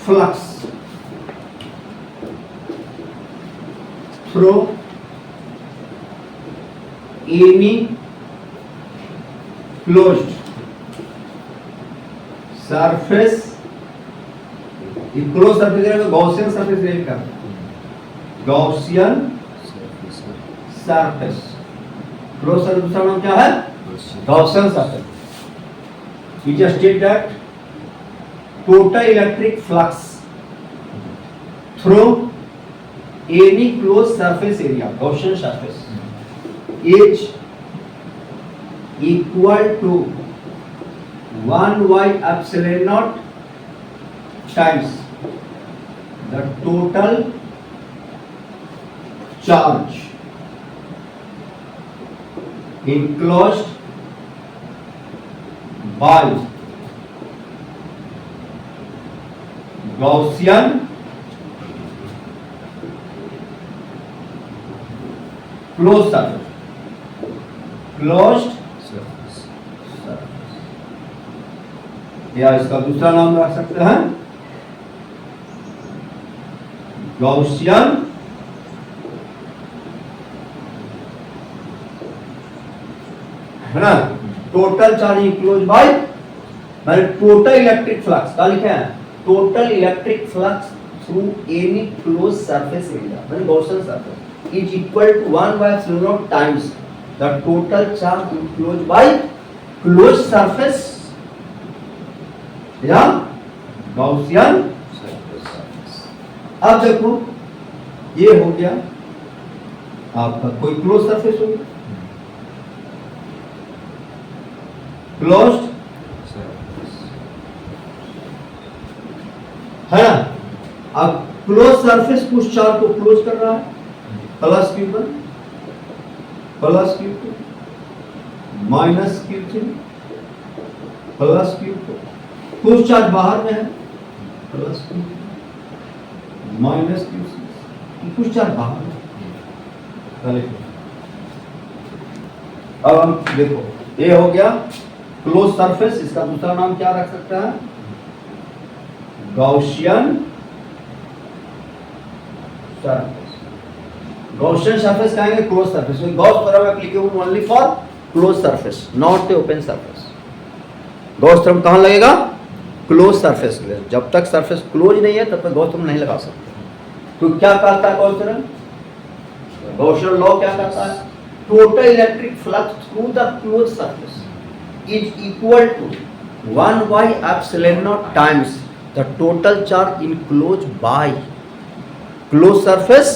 flux through any closed surface, ये क्लोज सरफेस में गॉसियन सरफेस रिलेट करता है। गॉसियन सरफेस, क्लोज सरफेस दूसरा नाम क्या है, Gaussian surface. It is state that total electric flux through any closed surface area, Gaussian surface, is equal to 1 by epsilon naught times the total charge enclosed by Gaussian closed surface, closed surface, या इसका दूसरा नाम रख सकते हैं Gaussian है ना। Total charge enclose by, मैंने टोटल इलेक्ट्रिक फ्लक्स क्या लिखा है, total electric flux through any close surface area, मैंने Gaussian surface is equal to 1 by epsilon naught times the total charge enclosed by closed surface या Gaussian surface. अब देखो ये हो गया आपका कोई क्लोज सरफेस हो गया, क्लोज्ड है ना। अब क्लोज सरफेस कुछ चार्ज को क्लोज कर रहा है, plus Q1 plus Q2 minus Q3 plus Q4, कुछ चार्ज बाहर में है, प्लस Q3 माइनस Q6, कुछ चार्ज बाहर में। अब हम देखो ये हो गया क्लोज सरफेस, इसका दूसरा नाम क्या रख सकता है, गॉसियन सरफेस। गॉसियन सरफेस कहेंगे close surface, Gauss theorem applicable only for close surface, not the open surface. Gauss theorem कहां लगेगा, क्लोज सरफेस के लिए। जब तक सरफेस क्लोज नहीं है तब तक गॉस थ्योरम नहीं लगा सकते। तो क्या कहता है गॉस थ्योरम, गॉसियन लॉ क्या कहता है, total electric flux through the close surface is equal to 1 by epsilon naught times the total charge enclosed by closed surface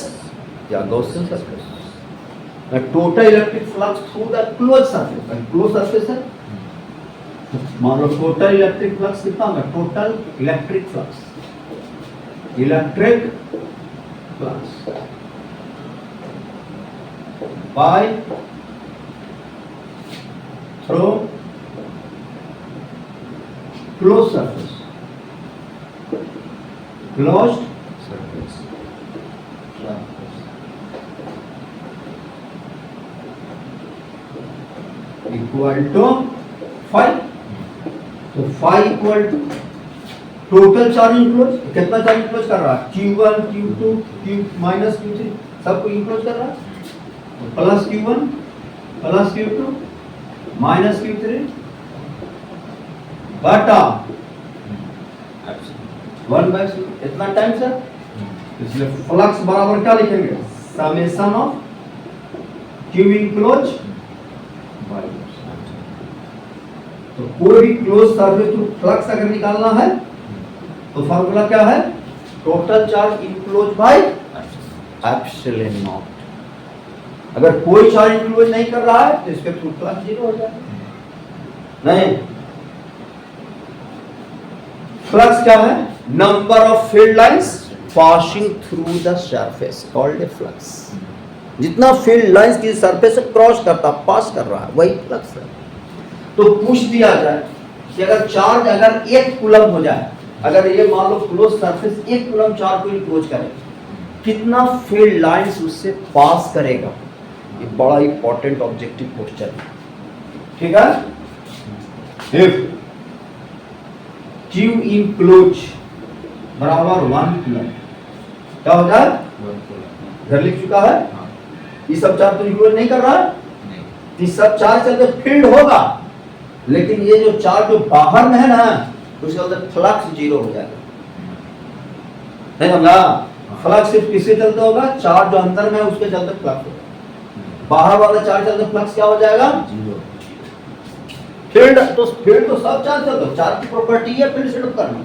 या Gaussian surface. Total electric flux through the close surface, close surface है तो मान लो total electric flux कितना होगा, total electric flux, electric flux by through close surface, closed surface equal to 5। तो 5 equal to total charge enclose, कितना charge enclose कर रहा है, Q1 Q2 Q minus Q3 सबको इंक्लोज कर रहा है, तो plus Q1 plus Q2 minus Q3 बटा 1 बाय इतना टाइम सर। इसलिए फ्लक्स बराबर क्या लिखेंगे, summation of Q enclose by. तो कोई भी क्लोज सरफेस टू फ्लक्स अगर निकालना है तो फार्मूला क्या है, total charge enclose by epsilon not. अगर कोई चार्ज इनक्लोज नहीं कर रहा है तो इसके थ्रू फ्लक्स 0 हो जाएगा। नहीं, फ्लक्स क्या है, number of field lines passing through the surface called a flux. जितना फील्ड लाइंस की सरफेस से क्रॉस करता, पास कर रहा है, वही फ्लक्स है। तो पूछ दिया जाए कि अगर चार्ज अगर 1 कूलम हो जाए, अगर ये मान लो क्लोज सरफेस 1 कूलम चार्ज को क्लोज करे, कितना फील्ड लाइंस उससे पास करेगा? ये बड़ा इंपॉर्टेंट ऑब्जेक्टिव क्वेश्चन है, ठीक है। इफ Q इनक्लोज बराबर 1 कूलम, क्या हो जाए? घर लिख चुका है। ये सब चार्ज तो इनक्लोज नहीं कर रहा है, ये सब चार्ज चलते फील्ड होगा, लेकिन ये जो चार्ज जो बाहर में है ना, उसके अंदर फ्लक्स 0 हो जाएगा। नहीं समझा? फ्लक्स सिर्फ किसके चलते होगा? चार्ज जो अंदर में है उसके चलते फ्लक्स होगा। बाहर वाला चार्ज चलते फ्लक्स क्या हो जाएगा? 0। फील्ड तो सब चार्ज चलते, चार्ज की प्रॉपर्टी है फील्ड सेटअप करना।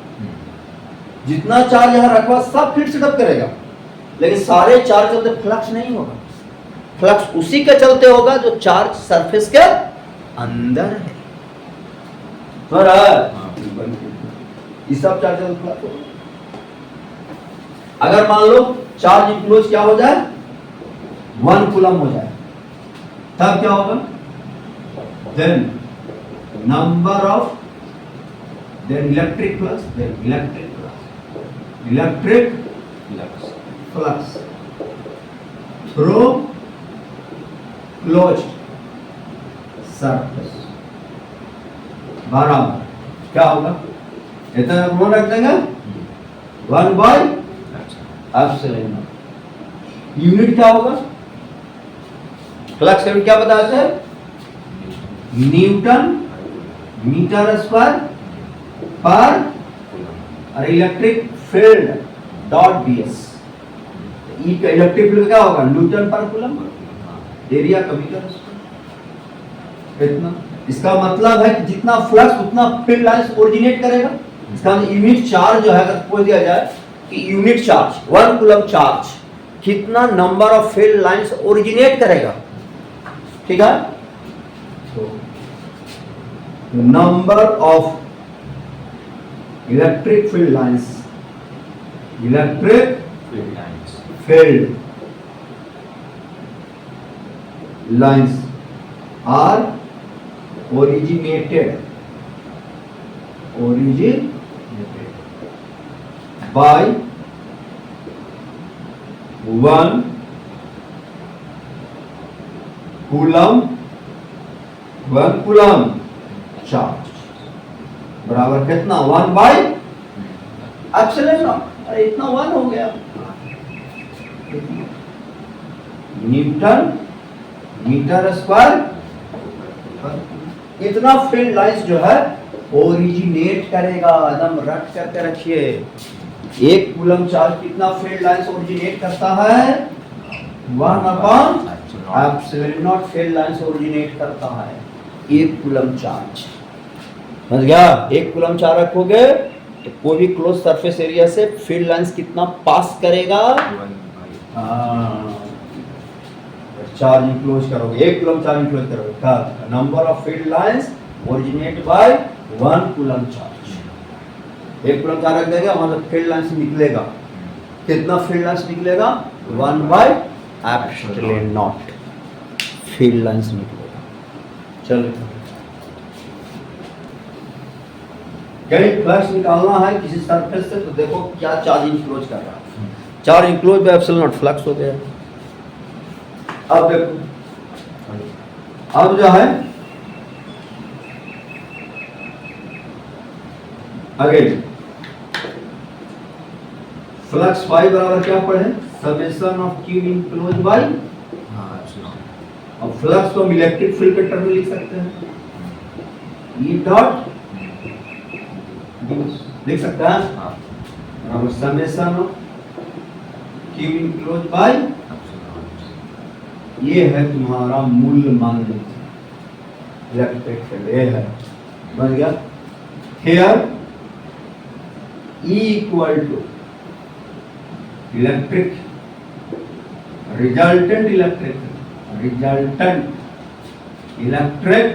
जितना चार्ज यहाँ रखा सब फील्ड सेटअप करेगा, लेकिन सारे चार्ज चलते फ्लक्स नहीं होगा। फ्लक्स उसी के चलते होगा जो चार्ज सरफेस के अंदर है। ये सब चार्ज चलते फ्लक्स होगा। अगर मान लो चार्ज इनक्लोज क्या हो जाए? 1 कूलम हो जाए, तब क्या होगा? Then number of then electric flux, electric flux through closed surface बराबर क्या होगा? इतना रो रख देंगे 1 बाय एप्सिलॉन नॉट। यूनिट क्या होगा? फ्लक्स यूनिट क्या बताते हैं? न्यूटन मीटर स्क्वायर पर और इलेक्ट्रिक फील्ड डॉट ds। ई का इलेक्ट्रिक फील्ड क्या होगा? न्यूटन पर कूलम, एरिया का मीटर स्क्वायर। इतना इसका मतलब है कि जितना फ्लक्स उतना फील्ड लाइंस ओरिजिनेट करेगा। इसका यूनिट चार्ज जो है, अगर पूछ दिया जाए कि यूनिट चार्ज 1 कूलम चार्ज कितना number of field lines originate करेगा, ठीक है? तो number of electric field lines, electric field lines are originated by 1 coulomb charge बराबर कितना? 1 बाय एप्सिलॉन नॉट। अरे इतना 1 हो गया। Newton metre square. इतना फील्ड लाइंस जो है ओरिजिनेट करेगा। एकदम रट करके रखिए, 1 कूलम चार्ज कितना फील्ड लाइंस ओरिजिनेट करता है? 1 upon epsilon naught field lines originate करता है 1 कूलम चार्ज। समझ गया? 1 कूलम चार्ज रखोगे तो कोई भी क्लोज सरफेस एरिया से फील्ड लाइंस कितना पास करेगा? चार्ज इंक्लोज करोगे, 1 कूलम चार्ज इंक्लोज करोगे, क्या number of field lines originate by 1 coulomb charge. 1 coulomb charge रख देगा, मतलब फील्ड लाइंस निकलेगा। कितना फील्ड लाइंस निकलेगा? 1 by epsilon naught field lines निकलेगा। चलो, कहीं फ्लक्स निकालना है किसी सरफेस से, तो देखो क्या चार्ज इंक्लोज कर रहा है। Charge enclose by epsilon not flux हो गया। अब देखो, अब जो है अगेन फ्लक्स फाई बराबर क्या पढ़े? Summation of Q enclose by. अब फ्लक्स को हम इलेक्ट्रिक फील्ड के टर्म में लिख सकते हैं, ई डॉट लिख सकते हैं बराबर summation of Q enclose by. ये है तुम्हारा मूल मान इलेक्ट्रिक फील्ड, ये है, बन गया। Here E equal to electric resultant electric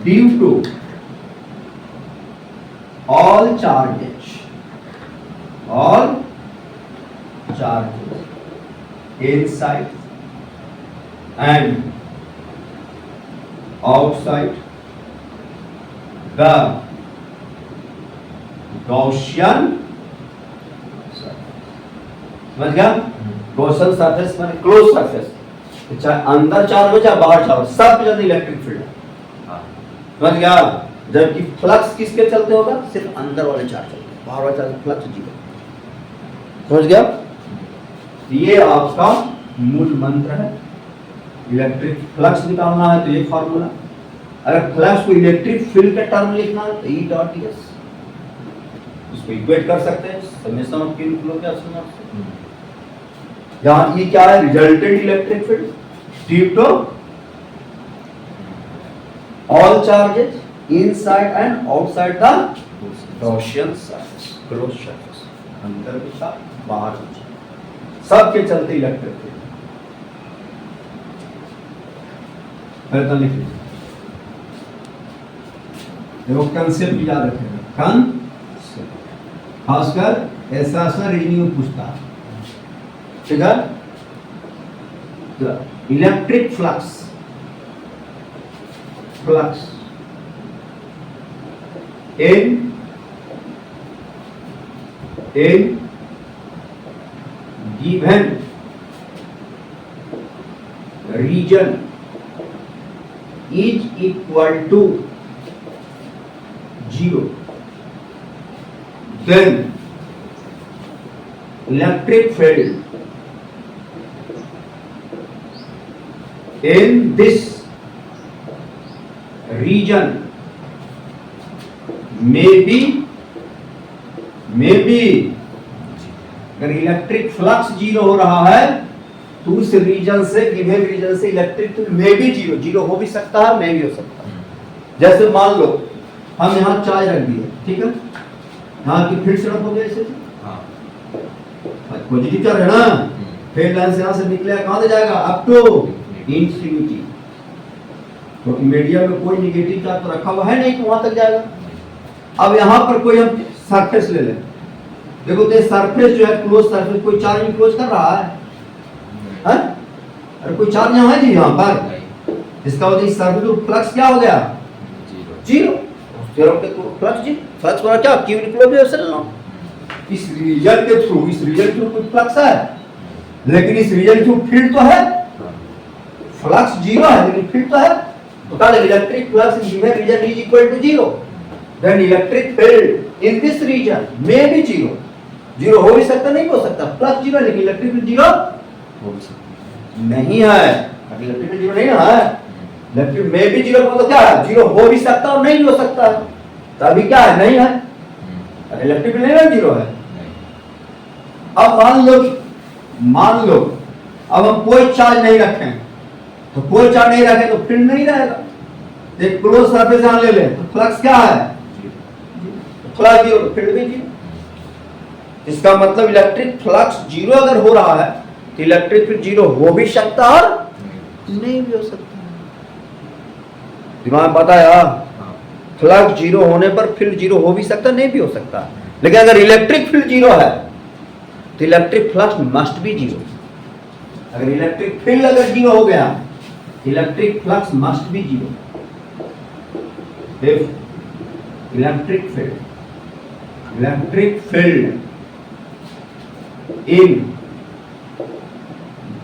due to all charges inside and outside the Gaussian समझ गया? गॉसियन सरफेस माने क्लोज सरफेस, चाहे अंदर चार्ज हो चाहे बाहर चार्ज हो, सब पे इलेक्ट्रिक फील्ड है। समझ गया? जबकि फ्लक्स किसके चलते होगा? सिर्फ अंदर वाले चार्ज चलते, बाहर वाले चार्ज फ्लक्स जीरो। समझ गया? ये आपका मूल मंत्र है। इलेक्ट्रिक फ्लक्स निकालना है तो ये फॉर्मूला, अगर फ्लक्स को इलेक्ट्रिक फील्ड के टर्म लिखना है तो E डॉट ds, इसको इक्वेट कर सकते हैं समेशन ऑफ Q फ्लो के एप्सिलॉन से। यहाँ ये क्या है? Resultant electric field due to all charges inside and outside the Gaussian surface, close surface, अंदर भी था बाहर भी था, सबके चलते इलेक्ट्रिक फील्ड। फिर तो लिख लीजिए, देखो कंसेप्ट याद रखेगा, खासकर ऐसा रीजनिंग में पूछता है, ठीक है? Electric flux in given region is equal to 0, then electric field in this region may be अगर इलेक्ट्रिक फ्लक्स जीरो हो रहा है तो उस रीजन से गिवन रीजन से इलेक्ट्रिक फील्ड में भी जीरो हो भी सकता है, नहीं भी हो सकता है। जैसे मान लो हम यहाँ चाय रख दिए, ठीक है, यहाँ की फील्ड सड़क हो गया ऐसे, पॉजिटिव चार्ज है ना, फील्ड लाइन से यहाँ से निकलेगा, कहाँ से जाएगा? अप टू इंफिनिटी, क्योंकि मीडियम में कोई निगेटिव चार्ज तो रखा हुआ है नहीं, तो वहां तक जाएगा। अब यहाँ पर कोई हम सरफेस ले लें, देखो तो सरफेस जो है क्लोज सरफेस, कोई चार्ज क्लोज कर रहा है? अरे कोई चार्ज यहाँ है जी यहाँ पर, इसका वजह सरफेस तो फ्लक्स क्या हो गया? जीरो। फ्लक्स जी, फ्लक्स वाला क्या क्यू क्लोज है, इस रीजन के थ्रू, इस रीजन के थ्रू कोई फ्लक्स है, लेकिन इस रीजन के थ्रू फील्ड तो है, फ्लक्स जीरो है लेकिन फील्ड तो है, तो क्या electric flux in given region is equal to zero, then electric field in this region may be zero, zero हो भी सकता नहीं हो सकता, प्लस जीरो, लेकिन इलेक्ट्रिक फील्ड जीरो नहीं है, इलेक्ट्रिक फील्ड जीरो नहीं है, इलेक्ट्रिक में भी जीरो मतलब क्या है? जीरो हो भी सकता और नहीं भी हो सकता है, तो अभी क्या है? नहीं है, इलेक्ट्रिक फील्ड नहीं है, जीरो है। अब मान लो अब हम कोई चार्ज नहीं रखें, तो कोई चार्ज नहीं रखें तो फील्ड नहीं रहेगा। एक क्लोज सरफेस यहां ले लें तो फ्लक्स क्या है? फ्लक्स जीरो, तो फील्ड भी जीरो। इसका मतलब इलेक्ट्रिक फ्लक्स जीरो अगर हो रहा है तो इलेक्ट्रिक फील्ड जीरो हो भी सकता और नहीं भी हो सकता। दिमाग पता है? फ्लक्स जीरो होने पर फील्ड जीरो हो भी सकता, नहीं भी हो सकता, लेकिन अगर इलेक्ट्रिक फील्ड जीरो है तो electric flux must be zero. अगर इलेक्ट्रिक फील्ड अगर जीरो हो गया, electric flux must be zero. If electric field in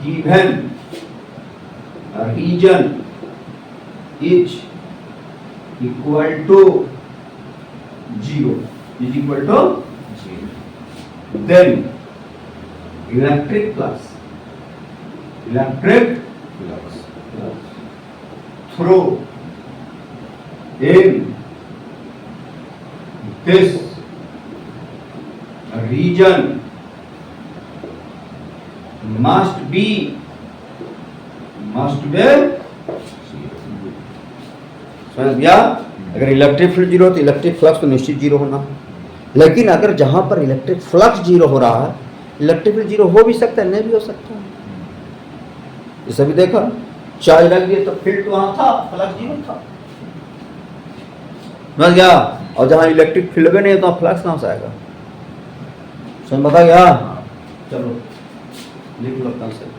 given region is equal to 0, then electric flux through in this region must be समझ गया? अगर electric field zero तो electric flux तो निश्चित zero होना, लेकिन अगर जहां पर इलेक्ट्रिक फ्लक्स जीरो हो रहा है, इलेक्ट्रिक फील्ड जीरो हो भी सकता है, नहीं भी हो सकता है। जैसे भी देखा, चार्ज लग गया तो फील्ड तो वहां था, फ्लक्स जीरो था। समझ गया? और जहाँ इलेक्ट्रिक फील्ड नहीं है तो फ्लक्स कहाँ से आएगा? समझ बता गया? चलो लिख लो कंसेप्ट।